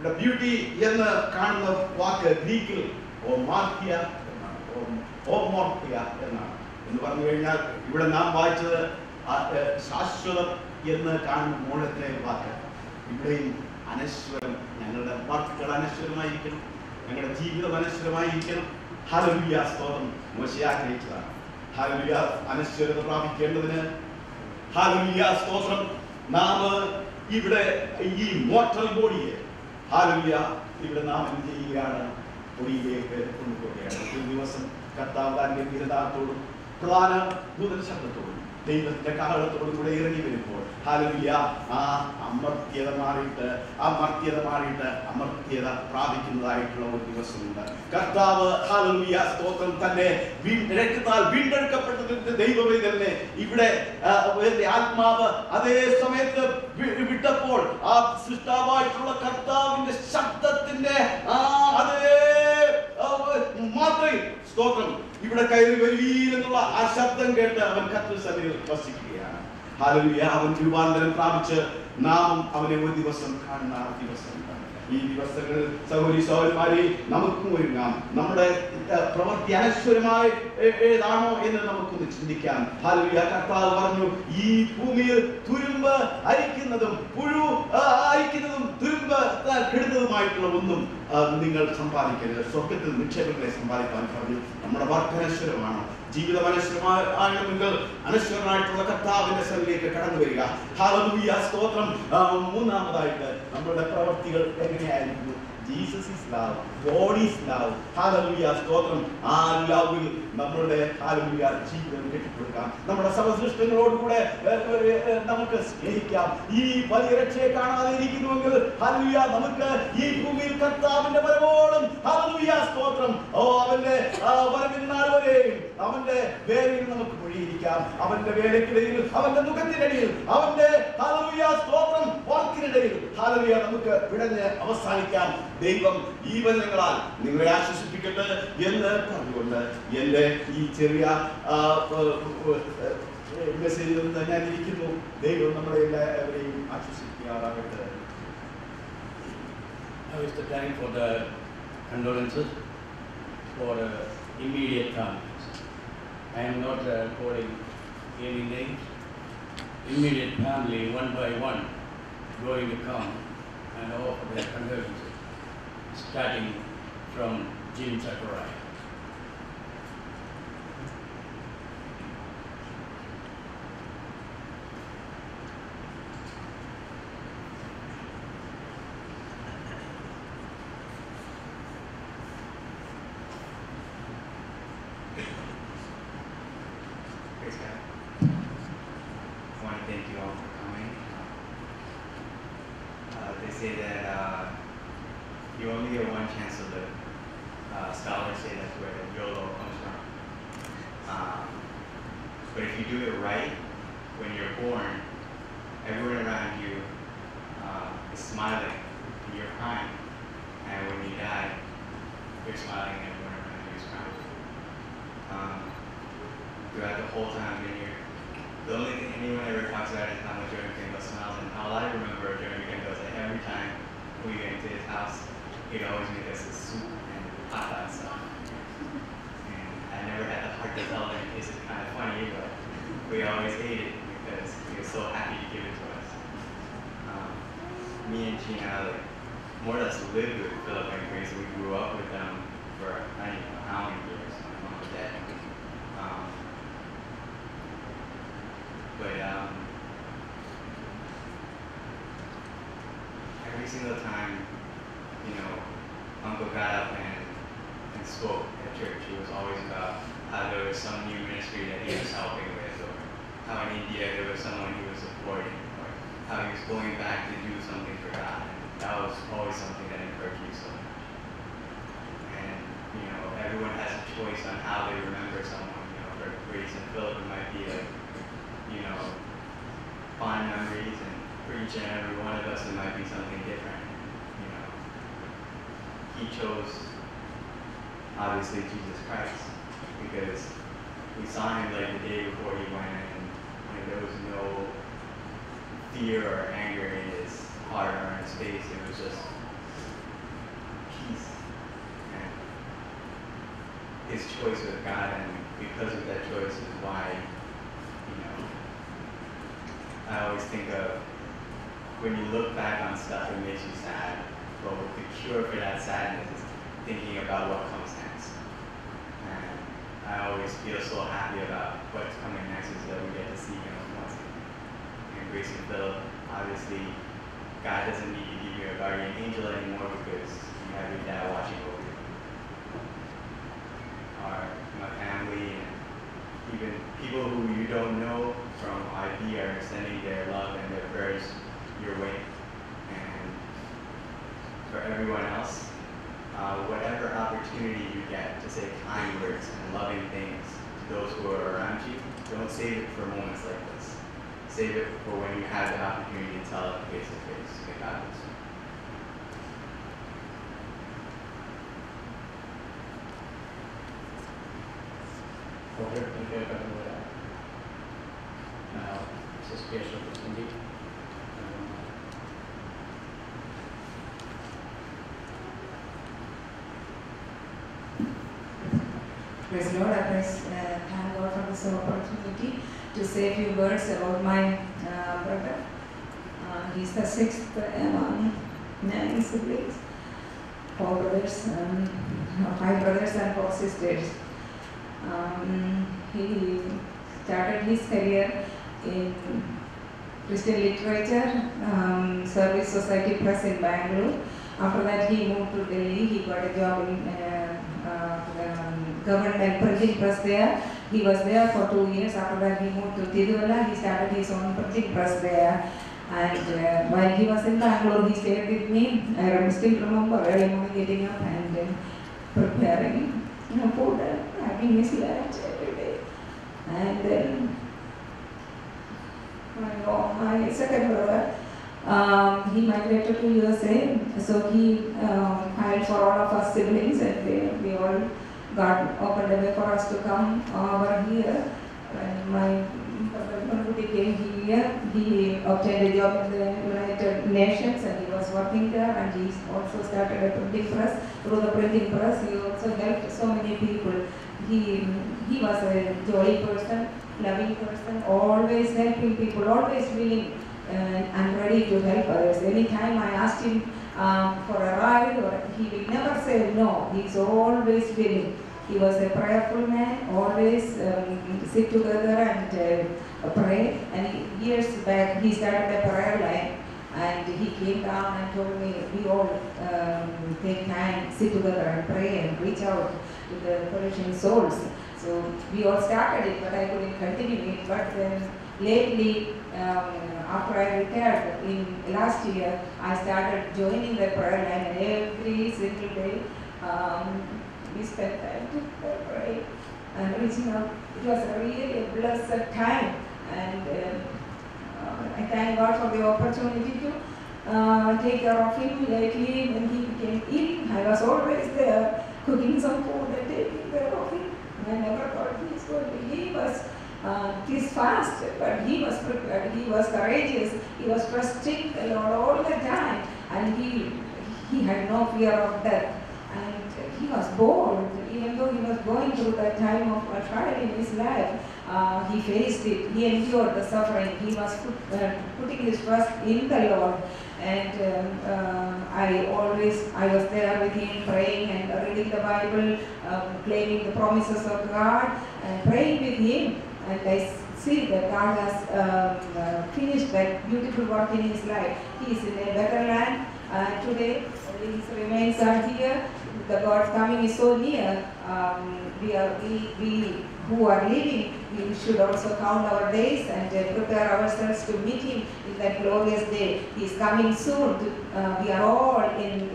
The beauty എന്ന് കാണുന്ന വാക്ക് ഗ്രീക്കിൽ ഓമാർത്തിയ എന്നാണ്. എന്ന് പറഞ്ഞു കഴിഞ്ഞാൽ ഇവിടെ നാം വായിച്ചത് ശാശ്വതം എന്ന് കാണുന്ന മൂലത്തെ വാക്ക്. ഇവിടെയും അനശ്വരം. ഞങ്ങളുടെ വാക്കുകൾ അനശ്വരമായിരിക്കണം, ഞങ്ങളുടെ ജീവിതം അനശ്വരമായിരിക്കണം. ഹല്ലേലൂയ സ്തോത്രം. മോശ ആഗ്രഹിച്ചതാണ്. ഹല്ലേലൂയ. അനശ്വരത പ്രാപിക്കേണ്ടതിന് ഹല്ലേലൂയ സ്തോത്രം നാം ഇവിടെ ഈ മോർട്ടൽ ബോഡിയെ ഹല്ലേലൂയ ഇവിടെ നാം എന്ത് ചെയ്യുകയാണ്? പൊടിയിലേക്ക് കൊണ്ടുപോവുകയാണ്. ഒരു ദിവസം കർത്താവ് തന്റെ ഗീതത്തോടും പ്രധാന ദൂതൻ ശബ്ദത്തോടും ദൈവത്തിന്റെ കാഹളത്തോടും കൂടെ ഇറങ്ങി വരുമ്പോൾ ഹല്ലേലൂയ ആ അമർത്യത മാറിയിട്ട് അമർത്യത പ്രാപിക്കുന്നതായിട്ടുള്ള ഒരു ദിവസമുണ്ട്. കർത്താവ് ഹല്ലേലൂയ സ്തോത്രം തന്നെ രക്തത്താൽ വീണ്ടെടുക്കപ്പെട്ടതിന്റെ ദൈവമേ തന്നെ ഇവിടെ ആത്മാവ് അതേ സമയത്ത് വിട്ടപ്പോൾ ആ സൃഷ്ടാവായിട്ടുള്ള കർത്താവിന്റെ ശബ്ദത്തിന്റെ അതേ മാത്രം സ്തോത്രം ഇവിടെ കയറി വരീരെന്നുള്ള ആ ശബ്ദം കേട്ട് അവൻ കർത്തൃസന്നിധിയിൽ വസിക്കുകയാണ്. ഹല്ലേലൂയ. അവൻ രൂപാന്തരം പ്രാപിച്ച് നാം അവനെ ഒരു ദിവസം കാണുന്ന ആ ദിവസം ഈ ദിവസങ്ങളിൽ സഹോദരി സഹോദരന്മാരെ നമുക്കും ഒരുങ്ങാം. നമ്മുടെ പ്രവൃത്തി അനശ്വരമായി ഏതാണോ എന്ന് നമുക്കൊന്ന് ചിന്തിക്കാം. ഹല്ലേലൂയ. കർത്താവ് പറഞ്ഞു, ഈ ഭൂമിയിൽ തുരുമ്പ് അരിക്കുന്നതും പുഴു അരിക്കുന്നതും തുരുമ്പ് കെടുന്നതുമായിട്ടുള്ള ഒന്നും നിങ്ങൾ സമ്പാദിക്കരുത്, സ്വർഗത്തിൽ നിക്ഷേപങ്ങളെ സമ്പാദിക്കാൻ പറഞ്ഞു. നമ്മുടെ വർക്ക് അനശ്വരമാണ്, ജീവിതം അനശ്വരമാണെങ്കിൽ അനശ്വരനായിട്ടുള്ള കർത്താവിന്റെ സന്നിധിയിലേക്ക് കടന്നു വരിക. ഹല്ലേലൂയ, സ്തോത്രം. മൂന്നാമതായിട്ട് നമ്മുടെ പ്രവൃത്തികൾ എങ്ങനെയായിരുന്നു? Jesus is love, God is love. Hallelujah, സ്തോത്രം. ആ ലവിൽ നമ്മളുടെ ഹല്ലേലൂയ ജീവിതം കെട്ടിപ്പടുക്കാം. നമ്മുടെ സഹസൃഷ്ടങ്ങളോടുകൂടെ നമുക്ക് സ്നേഹിക്കാം. ഈ വലിയ രക്ഷയെ കാണാതെ ഇരിക്കുന്നുവെങ്കിൽ ഹല്ലേലൂയ നമുക്ക് ഈ ഭൂമിയിൽ കർത്താവിന്റെ വരവോളം ഹല്ലേലൂയ സ്തോത്രം അവന്റെ വരവിൻ നാൾ വരെയും അവന്റെ വേലയിൽ നമുക്ക് മുഴുകിയിരിക്കാം. അവന്റെ വേലയ്ക്കിടയിൽ, അവന്റെ മുഖത്തിനിടയിൽ, അവന്റെ ഹല്ലേലൂയ സ്തോത്രം വാക്കിനിടയിൽ ഹല്ലേലൂയ നമുക്ക് വിടഞ്ഞ് അവസാനിക്കാം. ദൈവം ഈ വചനങ്ങളാൽ നിങ്ങളെ ആശ്വസിപ്പിക്കട്ടെ എന്ന് പറഞ്ഞുകൊണ്ട് എന്റെ ഈ ചെറിയ മെസ്സേജിൽ നിന്ന് ഞാൻ ഇരിക്കുന്നു. ദൈവം നമ്മളെ എല്ലാവരെയും ആശ്വസിപ്പിക്കാറാകട്ടെ. Now is the time for the condolences for immediate families. I am not calling any names. Immediate family, one by one, going to come and offer their condolences, starting from Jim Zachariah. Praise God. I want to thank you all for coming. They say that you only get one chance to live. Scholars say that's where the YOLO comes from. But if you do it right, when you're born, everyone around you is smiling, you're crying. And when you die, you're smiling and everyone around you is crying. Throughout the whole time being here, the only thing anyone ever talks about is how much Jeremy Kendall smiles. And all I remember of Jeremy Kendall is that every time we went into his house, he'd always make us a soup and hot dog stuff. And I never had the heart to tell him, this is kind of funny, but we always ate it because he was so happy to give it to us. Me and Gina, more or less lived with Philip and Grace. We grew up with them for I don't know how many years, my mom and dad. But every single time, Uncle got up and spoke at church, it was always about how there was some new ministry that he was helping with, or how in India there was someone he was supporting, or how he was going back to do something for God. And that was always something that encouraged me so much. And, everyone has a choice on how they remember someone. For Grace and Philip, it might be like, fond memories, and for each and every one of us it might be something different. He chose obviously Jesus Christ because we saw him like the day before he went, and there was no fear or anger in his heart or in his face. It was just peace and his choice with God, and because of that choice is why I always think of when you look back on stuff, it makes you sad. But the cure for that sadness is thinking about what comes next. And I always feel so happy about what's coming next is that we get to see him once again. And Grace and Philip, obviously, God doesn't need to give you a guardian angel anymore because you have your dad watching over you. My family and even people who you don't know from IB are sending their love and their prayers your way. And for everyone else, whatever opportunity you get to say kind words and loving things to those who are around you, don't save it for moments like this. Save it for when you have the opportunity to tell it face to face. May God bless you. Now, this is special for Cindy. Praise the Lord. I thank God for this opportunity to say a few words about my brother. He's the sixth among 9 siblings, 4 brothers, 5 brothers and 4 sisters. He started his career in Christian literature, Service Society Press in Bangalore. After that, he moved to Delhi. He got a job in government printing press there. He was there for 2 years. After that, he moved to Tiruvalla. He started his own printing press there. And while he was in Bangalore, he stayed with me. I still remember early morning getting up and preparing food, having his lunch every day. And then my second brother, he migrated to USA, so he hired for all of us siblings, and we all got opened a way for us to come over here. When my brother came here, he obtained a job in the United Nations, and he was working there, and he also started a printing press. Through the printing press, he also helped so many people. He was a jolly person, loving person, always helping people, always willing and ready to help others. Anytime I asked him for a ride, he will never say no. He's always willing. He was a prayerful man, always sit together and pray. And years back, he started a prayer line, and he came down and told me, we all take time, sit together and pray and reach out to the perishing souls. So we all started it, but I couldn't continue it. But lately, after I retired in last year, I started joining the prayer line, and every single day we spent time to pray and reaching out. It was a really a blessed time, and I thank God for the opportunity to take care of him. Lately, when he became ill, I was always there cooking some food and taking care of him. I never thought he was going to leave us this fast, but he was prepared, he was courageous, he was trusting the Lord all the time, and he had no fear of death. And he was bold, even though he was going through that time of trial in his life. He faced it, he endured the suffering, he was putting his trust in the Lord. And I was there with him praying and reading the Bible, claiming the promises of God, and praying with him. And I see that God has finished that beautiful work in his life. He is in a better land today. His remains are here. The God's coming is so near. We who are living, we should also count our days and prepare ourselves to meet him in that glorious day. He is coming soon. We are all running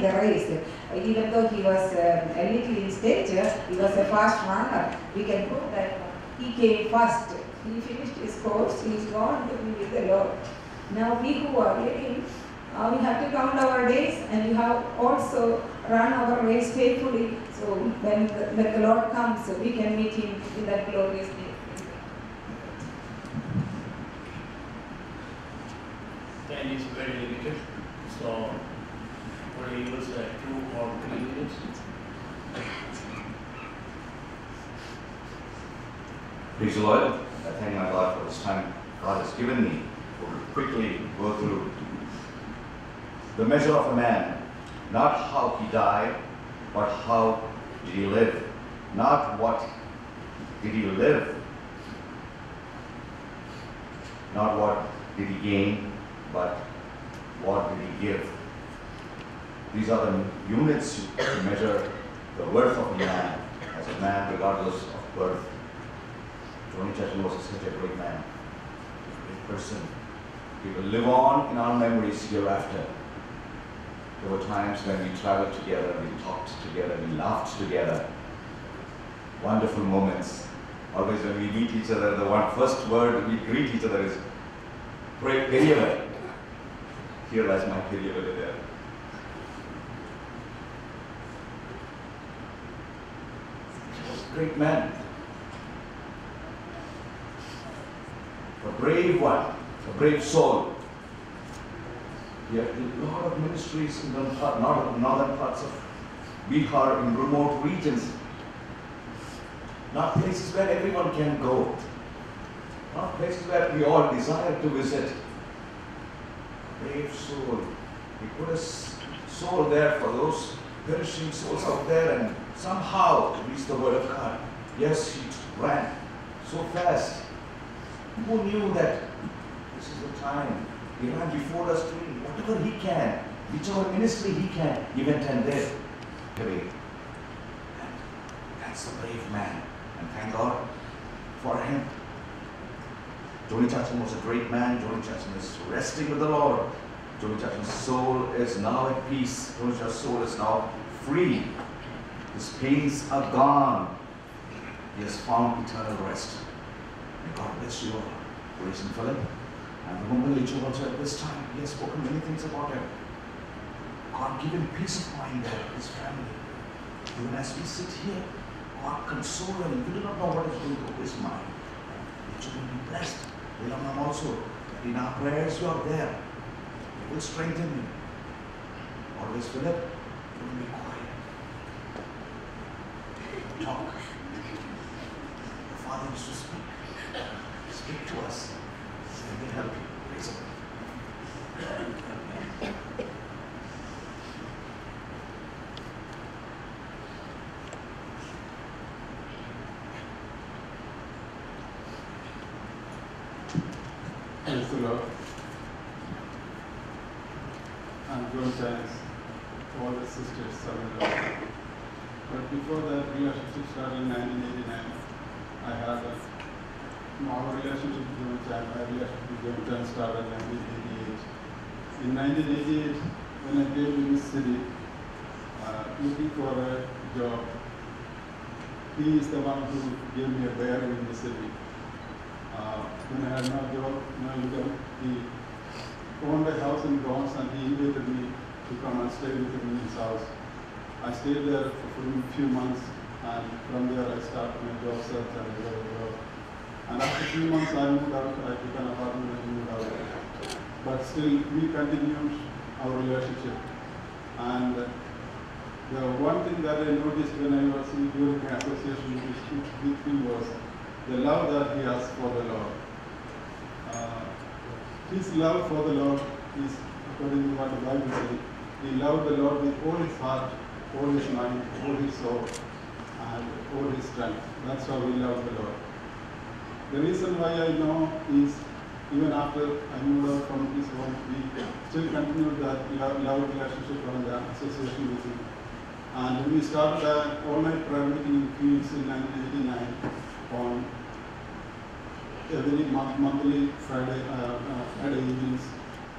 the race. Even though he was a little in stature, he was a fast runner. We can prove that he came first. He finished his course. He is gone to be with the Lord. Now we who are living, we have to count our days, and we have also run our race faithfully. So when the Lord comes, we can meet him in that glorious day. Time is very limited, so only use 2 or 3 minutes. Praise the Lord. I thank my God for this time God has given me to quickly go through the measure of a man, not how he died, but how did he live. Not what did he live, not what did he gain, but what did he give. These are the units to measure the worth of a man, as a man regardless of birth. Tony Churchill was such a great man, a great person. He will live on in our memories hereafter. There were times when we traveled together, we talked together, we laughed together. Wonderful moments. Always when we meet each other, the first word we greet each other is, "Great Periyava." Here lies my Periyava there. He was a great man. A brave one, a brave soul. He had a lot of ministries in the northern parts of Bihar, in remote regions. not places where everyone can go, not places where we all desire to visit. Brave soul. He put his soul there for those perishing souls out there and somehow reached the word of God. Yes, he ran so fast. Who knew that this is the time? He ran before us doing whatever he can, whichever ministry he can, he went and did. And that's a brave man. And thank God for him. Joni Chachan was a great man. Joni Chachan is resting with the Lord. Joni Chachan's soul is now at peace. Joni Chachan's soul is now free. His pains are gone. He has found eternal rest. May God bless you all. Grace and Philip. And remember Licho also at this time. He has spoken many things about him. God give him peace of mind there, his family. Even as we sit here, God console him. We do not know what is going through his mind. Licho will be blessed. Vilamam also. In our prayers you are there. It will strengthen you. Always Philip, don't be quiet. Talk. The Father is to speak. Speak to us. He will help you. Praise the Lord. Praise the Lord. And God thanks all the sisters serving the Lord. But before that relationship started in 1989, I had our relationship with John Chan, my relationship with John Chan started in 1988. In 1988, when I came to this city, looking for a job, he is the one who gave me a bear in the city. When I had no job, no income, he owned a house in Bronx and he invited me to come and stay with him in his house. I stayed there for a few months, and from there I started my job search and I got a job. And after a few months I moved out, I took an apartment and moved out. But still we continued our relationship. And the one thing that I noticed when I was during my association with him was the love that he has for the Lord. His love for the Lord is, according to what the Bible says, he loved the Lord with all his heart, all his mind, all his soul, and all his strength. That's how we love the Lord. The reason why I know is, even after I moved out from his home, we still continued that love relationship and the association with him. And we started an all-night prayer meeting in Queens in 1989 on every monthly Friday evenings.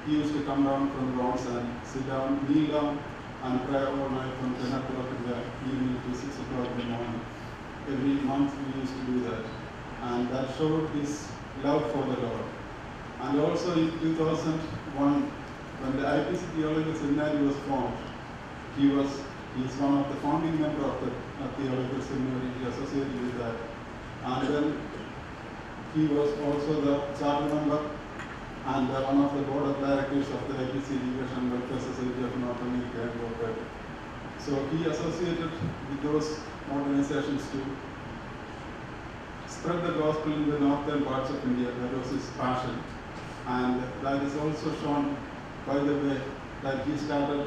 He used to come down from Bronx and sit down, kneel down, and pray all night from 10 o'clock in the evening to 6 o'clock in the morning. Every month we used to do that. And that showed his love for the Lord. And also in 2001, when the IPC Theological Seminary was formed, he is one of the founding members of the Theological Seminary. He associated with that. And then he was also the charter member and one of the board of directors of the IPC Education Welfare Society of North America Incorporated. So he associated with those organizations to spread the gospel in the northern parts of India. That was his passion. And that is also shown by the way that he started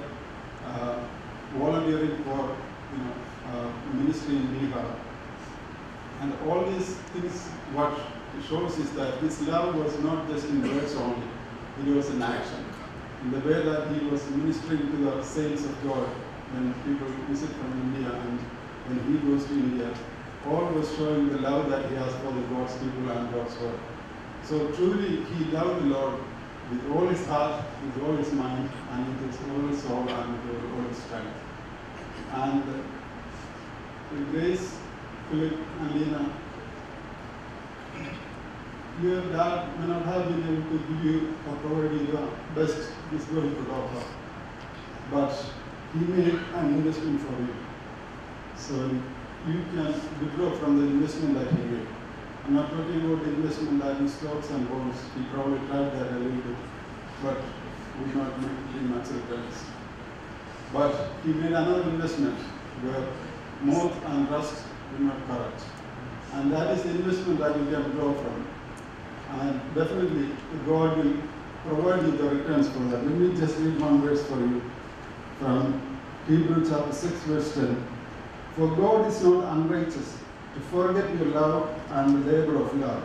volunteering for ministry in Bihar. And all these things, what it shows is that his love was not just in words only, it was in action. In the way that he was ministering to the saints of God when people visit from India and when he goes to India, all was showing the love that he has for the God's people and God's word. So truly he loved the Lord with all his heart, with all his mind, and with his whole soul and with all his strength. And Grace, Philip, and Lena, your dad may not have been able to give you or provide you the best this world could offer, but he made an investment for you. So you can withdraw from the investment that he made. I'm not talking about the investment that in stocks and bonds. He probably tried that a little bit, but would not make much returns. But he made another investment where moth and rust will not corrupt. And that is the investment that you can draw from. And definitely God will provide you the returns for that. Let me just read one verse for you from Hebrews chapter 6 verse 10. For God is not unrighteous to forget your love and the labor of love,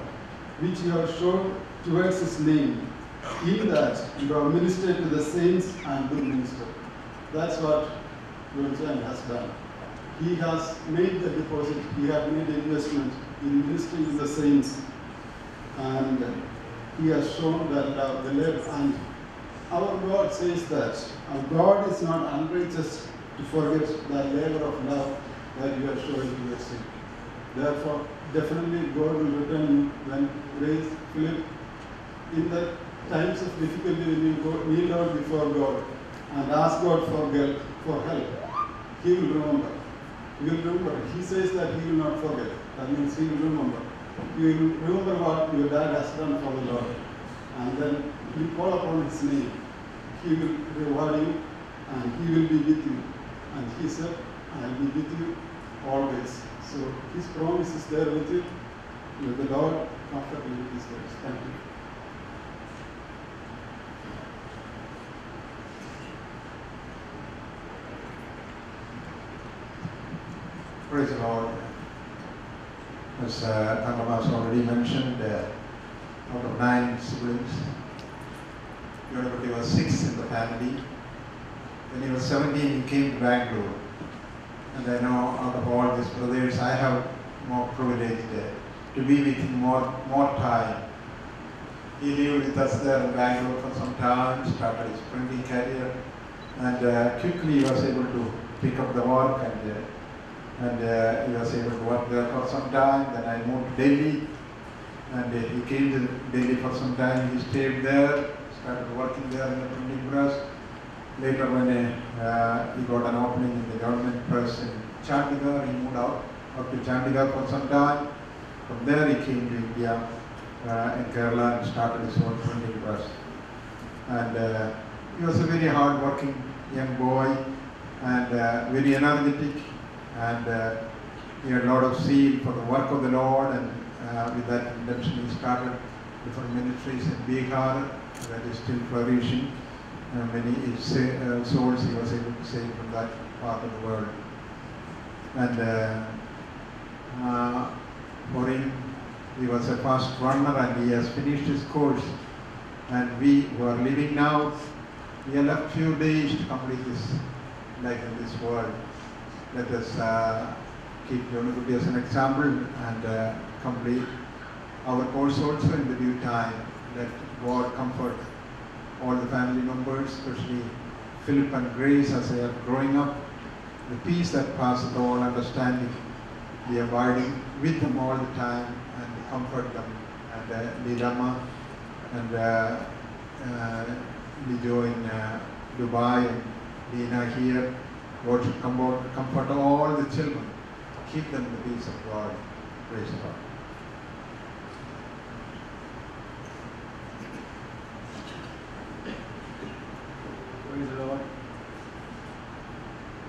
which you have shown towards his name, in that you have ministered to the saints and good minister. That's what Brother Jan has done. He has made the deposit, he has made the investment in ministering to the saints, and he has shown that love, the labor. And our God says that our God is not unrighteous to forget that labor of love that you have shown towards him. Therefore, definitely God will return you when grace, Philip, in the times of difficulty when you kneel down before God and ask God for help, he will remember. He will remember. He says that he will not forget. That means he will remember. He will remember what your dad has done for the Lord. And then you call upon his name. He will reward you and he will be with you. And he said, I will be with you always. So his promise is there with you. May the Lord comfort you with his words. Thank you. Praise the Lord. As Thangamas already mentioned, out of 9 siblings, Yonagudi was 6th in the family. When he was 17, he came to Bangalore. And I know out of all these brothers, I have more privilege to be with him more time. He lived with us there in Bangalore for some time, started his printing career, and quickly he was able to pick up the work, and he was able to work there for some time. Then I moved to Delhi, and he came to Delhi for some time. He stayed there, started working there in the printing press. Later, when he got an opening in the government press in Chandigarh, he moved up to Chandigarh for some time. From there, he came to India in Kerala and started his own printing press. And he was a very hard-working young boy and very energetic, and he had a lot of zeal for the work of the Lord, and with that intention he started different ministries in Bihar that is still flourishing. Many souls he was able to save from that part of the world. And for him, he was a fast runner and he has finished his course. And we who are living now, we have left few days to complete this life in this world. Let us keep Yonagudi as an example and complete our course also in the due time. Let God comfort all the family members, especially Philip and Grace as they are growing up. The peace that passeth all understanding, be abiding with them all the time and comfort them. And Lilama and Lijo in Dubai and Dina here, God should comfort all the children, keep them in the peace of God. Praise God. Praise the Lord.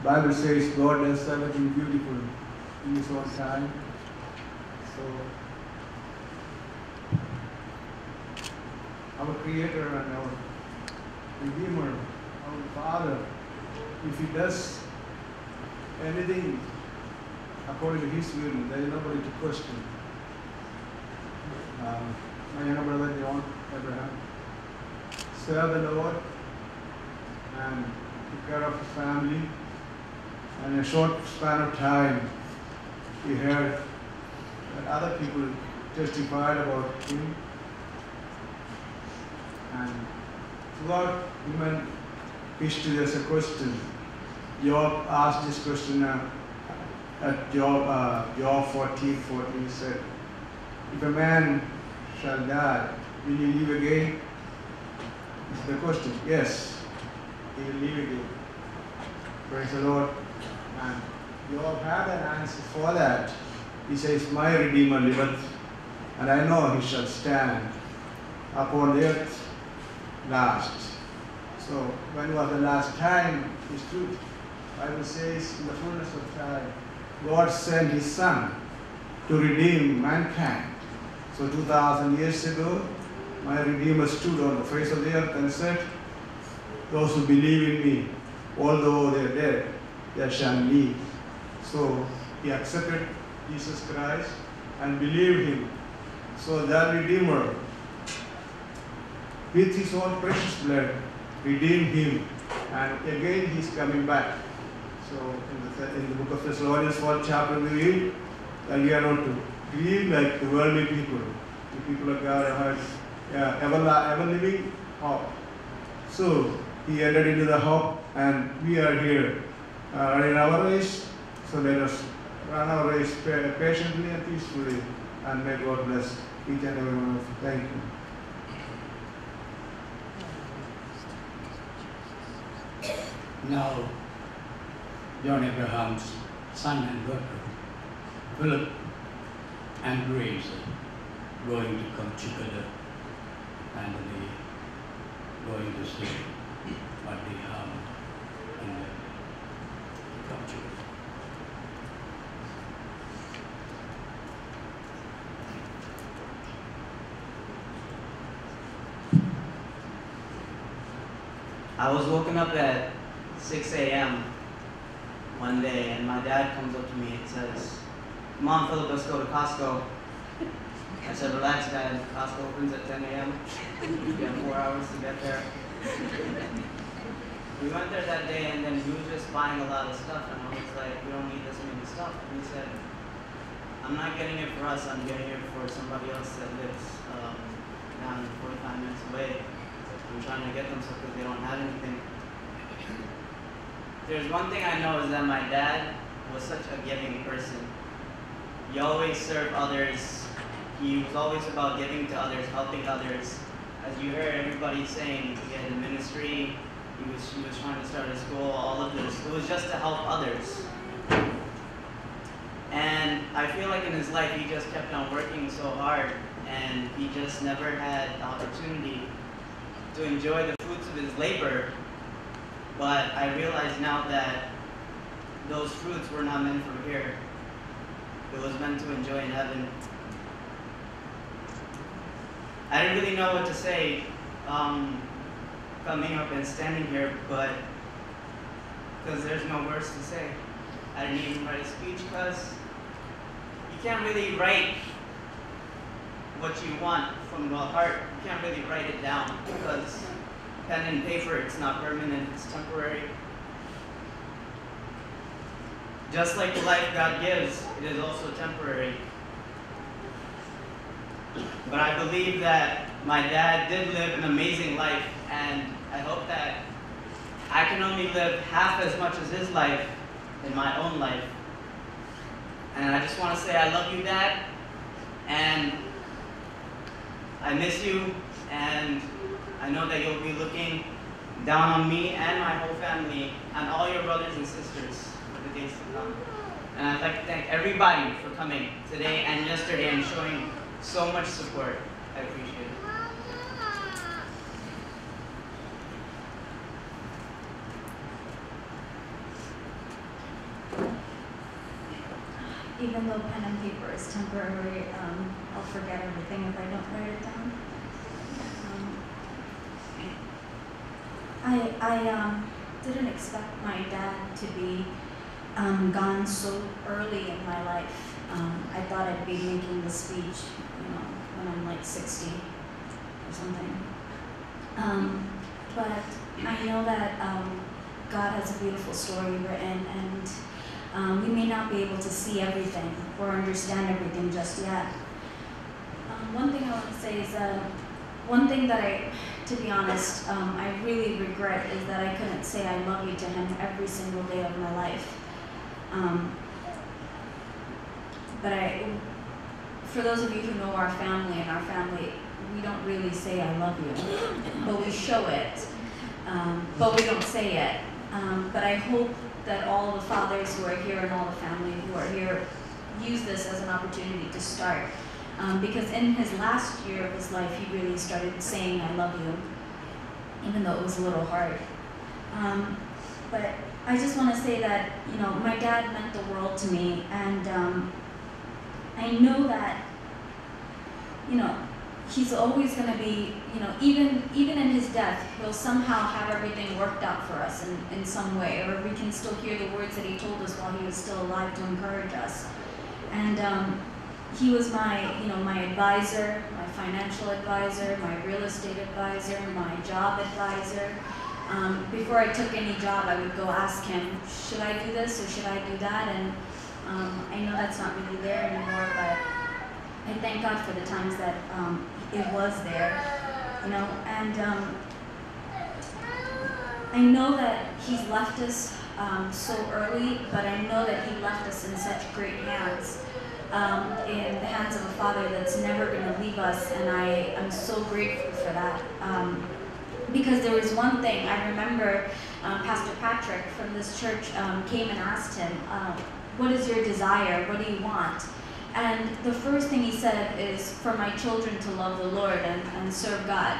Bible says God does everything beautiful in His own time. So our Creator and our Redeemer, our Father, if He does anything according to His will, there is nobody to question. My younger brother John Abraham served the Lord and took care of his family. And in a short span of time, he heard that other people testified about him. And throughout human history, there's a question. Job asked this question at Job 14:14. He said, "If a man shall die, will he live again?" This is the question. Yes, he will live again. Praise the Lord. And Job had an answer for that. He says, "My Redeemer liveth, and I know he shall stand upon the earth last." So when was the last time he stood? The Bible says, in the fullness of time, God sent His Son to redeem mankind. So 2,000 years ago, my Redeemer stood on the face of the earth and said, those who believe in me, although they are dead, they shall live. So he accepted Jesus Christ and believed him. So that Redeemer, with his own precious blood, redeemed him. And again he's coming back. So in the book of Thessalonians 1 chapter we read that we are not to grieve like the worldly people. The people of God have ever living hope. So he entered into the hope, and we are here in our race. So let us run our race patiently and peacefully, and may God bless each and every one of you. Thank you. Now, John Abraham's son and daughter, Philip and Grace, are going to come together, and they going to see what they have in the come together. I was woken up at 6 a.m. one day, and my dad comes up to me and says, "Come on, Philip, let's go to Costco." I said, "Relax, Dad. Costco opens at 10 a.m. You have 4 hours to get there." We went there that day, and then he was just buying a lot of stuff, and I was like, "We don't need this many stuff." And he said, "I'm not getting it for us. I'm getting it for somebody else that lives down 45 minutes away. I'm trying to get them stuff because they don't have anything." There's one thing I know is that my dad was such a giving person. He always served others. He was always about giving to others, helping others. As you heard everybody saying, he had a ministry, he was trying to start a school, all of this. It was just to help others. And I feel like in his life he just kept on working so hard, and he just never had the opportunity to enjoy the fruits of his labor. But I realize now that those fruits were not meant for here. It was meant to enjoy in heaven. I didn't really know what to say coming up and standing here, but because there's no words to say. I didn't even write a speech because you can't really write what you want from the heart. You can't really write it down because pen and paper, it's not permanent, it's temporary. Just like the life God gives, it is also temporary. But I believe that my dad did live an amazing life, and I hope that I can only live half as much as his life in my own life. And I just want to say I love you, Dad, and I miss you, and I know that you'll be looking down on me and my whole family and all your brothers and sisters for the days to come. And I'd like to thank everybody for coming today and yesterday and showing so much support. I appreciate it. Even though pen and paper is temporary, I'll forget everything if I don't write it down. I didn't expect my dad to be gone so early in my life. I thought I'd be making the speech, when I'm like 60 or something. But I know that God has a beautiful story written, and we may not be able to see everything or understand everything just yet. One thing I want to say is one thing that to be honest, I really regret is that I couldn't say I love you to him every single day of my life. But for those of you who know our family, we don't really say I love you, but we show it, but we don't say it. But I hope that all the fathers who are here and all the family who are here use this as an opportunity to start. Because in his last year of his life, he really started saying, I love you, even though it was a little hard. But I just want to say that, my dad meant the world to me, and I know that, you know, he's always going to be, you know, even in his death, he'll somehow have everything worked out for us in some way, or we can still hear the words that he told us while he was still alive to encourage us. And he was my, you know, my advisor, my financial advisor, my real estate advisor, my job advisor. Before I took any job, I would go ask him, should I do this or should I do that? And I know that's not really there anymore, but I thank God for the times that it was there, you know. And I know that he's left us so early, but I know that he left us in such great hands, in the hands of a Father that's never going to leave us, and I am so grateful for that. Because there was one thing, I remember Pastor Patrick from this church came and asked him, what is your desire? What do you want? And the first thing he said is for my children to love the Lord and serve God.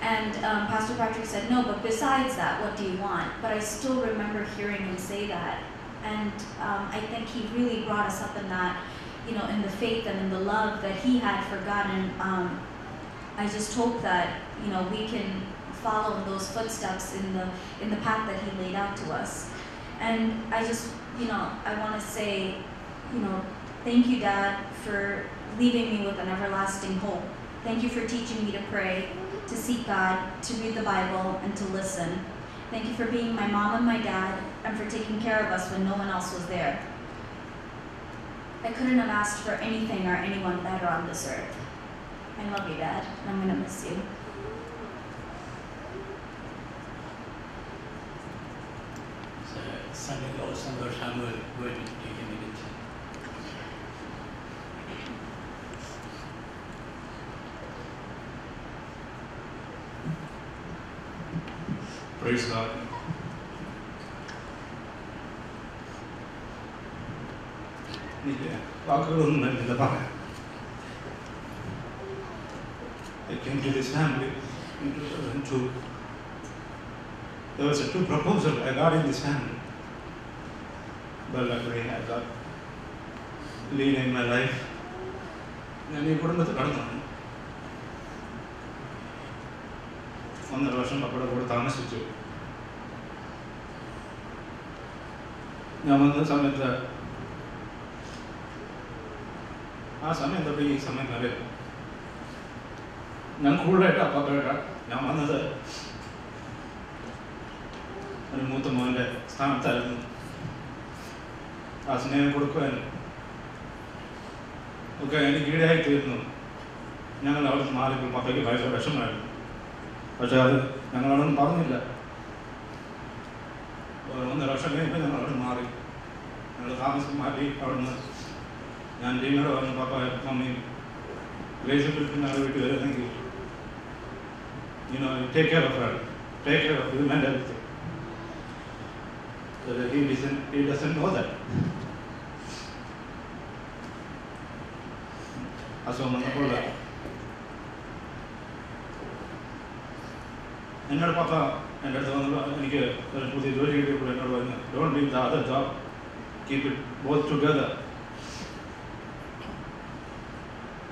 And Pastor Patrick said, no, but besides that, what do you want? But I still remember hearing him say that. And I think he really brought us up in that, you know, in the faith and in the love that he had for God. And I just hope that, you know, we can follow in those footsteps in the path that he laid out to us. And I just, you know, I want to say, you know, thank you, Dad, for leaving me with an everlasting hope. Thank you for teaching me to pray, to seek God, to read the Bible, and to listen. Thank you for being my mom and my dad, and for taking care of us when no one else was there. I couldn't have asked for anything or anyone better on this earth. I love you, Dad, and I'm going to miss you. Sunday Lord Sandor Samuel going to take a minute. Praise God. I came to this family in 2002. There was a two proposal I got in this family. But luckily I got lead in my life. ഞാൻ ഈ കുടുംബത്തിൽ കടന്നു 1.5 വർഷം പപ്പയുടെ കൂടെ താമസിച്ചു. ഞാൻ വന്ന സമയത്ത് ആ സമയം തൊട്ട് ഈ സമയം വരെ ഞാൻ കൂടുതലായിട്ട് അപ്പപ്പയുടെ ഞാൻ വന്നത് ഒരു മൂത്ത മോൻ്റെ സ്ഥാനത്തായിരുന്നു. ആ സ്നേഹം കൊടുക്കുവാനും ഒക്കെ എനിക്ക് ഈടായി തീർന്നു. ഞങ്ങൾ അവിടെ മാറിയപ്പോൾ പപ്പയ്ക്ക് ഭയങ്കര വിഷമമായിരുന്നു. പക്ഷെ അത് ഞങ്ങളവിടൊന്നും പറഞ്ഞില്ല. 1.5 വർഷം കഴിയുമ്പോൾ ഞങ്ങൾ അവിടെ മാറി. ഞങ്ങൾ താമസം മാറ്റി അവിടുന്ന് ഞാൻ ടീമിനോട് പറഞ്ഞു, പപ്പ മമ്മിയും ഗ്രേസിൽ ഞങ്ങളുടെ വീട്ടിൽ വരുന്നെങ്കിൽ take care of her, take care of him and everything. He doesn't know that. അസുഖം വന്നപ്പോൾ എന്നോട് പപ്പ എൻ്റെ അടുത്ത് വന്നപ്പോൾ എനിക്ക് ഒരു പുതിയ ജോലി കിട്ടിയപ്പോൾ എന്നോട് പറഞ്ഞു, don't leave the other job, keep it both together.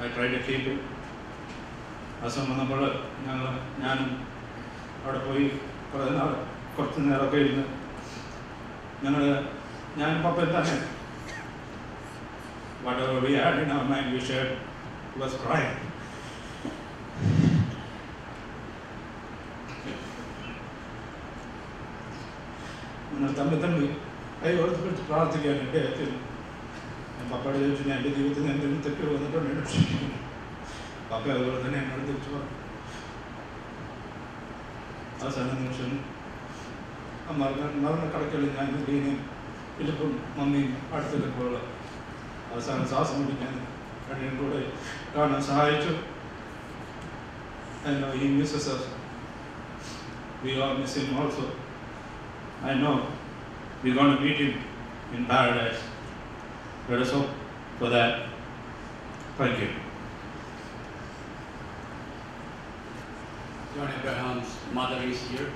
I try to keep it. അസുഖം വന്നപ്പോൾ ഞാനും അവിടെ പോയി കുറച്ച് നേരമൊക്കെ ഇരുന്ന് ഞാൻ പപ്പ തന്നെ whatever we had in our mind we shared, was crying. തമ്മിൽ കൈ ഓർത്ത് പ്രാർത്ഥിക്കാൻ എൻ്റെ എത്തി. പപ്പയുടെ ചോദിച്ചു, ഞാൻ എൻ്റെ ജീവിതത്തിൽ എന്തെങ്കിലും തെറ്റ് വന്നിട്ടുണ്ട് ക്ഷമിക്കുന്നു. പപ്പ അതുപോലെ തന്നെ എന്നോട് തിരിച്ചു പറഞ്ഞു. അവസാന നിമിഷം മരണ കടക്കലിൽ ഞാൻ ലീനയും ഫിലിപ്പും മമ്മിയും അടുത്തെടുപ്പോൾ അവസാനം ശ്വാസം പിടിക്കാൻ രണ്ടും കൂടെ കാണാൻ സഹായിച്ചു. I know he misses us. We all miss him also. I know we're going to meet him in paradise. Let us hope for that. Thank you. John Abraham's mother is here.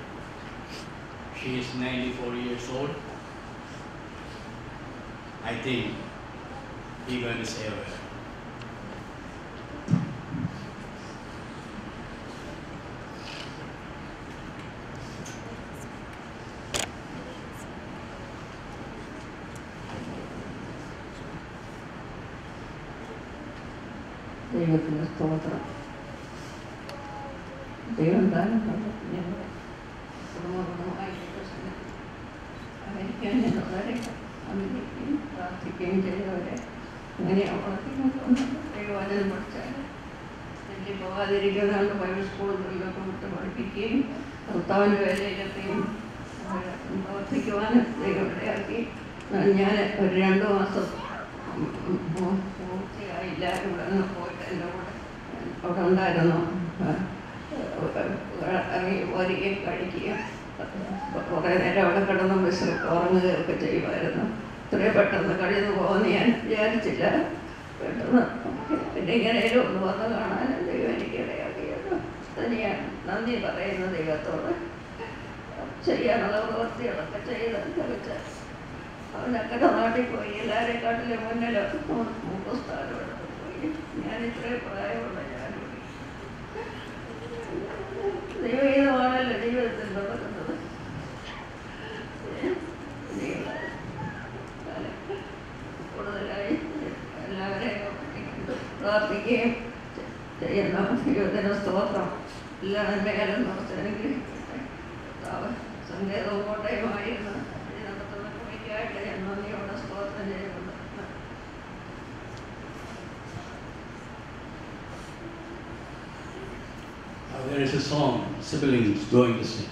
She is 94 years old. I think we're going to save her. ദൈവത്തിന് സ്തോത്രം. ദൈവം താനും ഞങ്ങൾ കുടുംബമായിട്ട് അവരിക്കാൻ ഞാൻ വളരെ അഭിനയിക്കുകയും പ്രാർത്ഥിക്കുകയും ചെയ്തവരെ അങ്ങനെ വളർത്തിക്കൊണ്ടുവന്നു. ദൈവവചനം പഠിച്ചാൽ എനിക്ക് പോകാതിരിക്കുന്നതുകൊണ്ട് ബൈബിൾ സ്കൂളുകളിലൊക്കെ വിട്ട് പഠിപ്പിക്കുകയും കർത്താവിൻ്റെ വേലയിലെത്തിയും പ്രവർത്തിക്കുവാനും ദൈവം ഇടയാക്കി. ഞാൻ ഒരു 2 മാസം പൂർത്തിയായില്ല ഇവിടെ നിന്ന് പോയിട്ട് എൻ്റെ കൂടെ അവിടെ ഉണ്ടായിരുന്നു. വരികയും കഴിക്കുകയും കുറേ നേരം അവിടെ കിടന്ന് ഉറങ്ങുകയൊക്കെ ചെയ്യുമായിരുന്നു. ഇത്രയും പെട്ടെന്ന് കഴിഞ്ഞു പോകുമെന്ന് ഞാൻ വിചാരിച്ചില്ല. പെട്ടെന്ന് പിന്നെ ഇങ്ങനെയും ഒന്ന് വന്ന് കാണാനും ദൈവം എനിക്ക് ഇടയാക്കിയത് തന്നെയാണ്. നന്ദി പറയുന്ന ദൈവത്തോട്. ചെയ്യാനുള്ള പ്രവൃത്തികളൊക്കെ ചെയ്ത് കളിച്ച് അവനൊക്കെ നാട്ടിൽ പോയി. എല്ലാവരെക്കാട്ടിലും മുന്നിൽ 3 സ്ഥാനം എടുത്ത് പോയി. ഞാൻ ഇത്രയും പ്രായമുള്ള ഞാനിവിടെ ദൈവഗീതമാണല്ലോ ജീവിതത്തിൽ നടക്കുന്നത്. കൂടുതലായി എല്ലാവരെയും പ്രാർത്ഥിക്കുകയും ചെയ്യുന്ന ദൈവത്തിന് സ്തോത്രം. എല്ലാ നന്മകാലം നടത്തണമെങ്കിൽ സങ്കേതവും കോട്ടയുമായിരുന്ന നടത്തുന്ന കുറിക്കായിട്ട് ഞാൻ നന്ദിയോടെ സ്തോത്രം ചെയ്യുന്നുണ്ട്. There is a song siblings going to sing.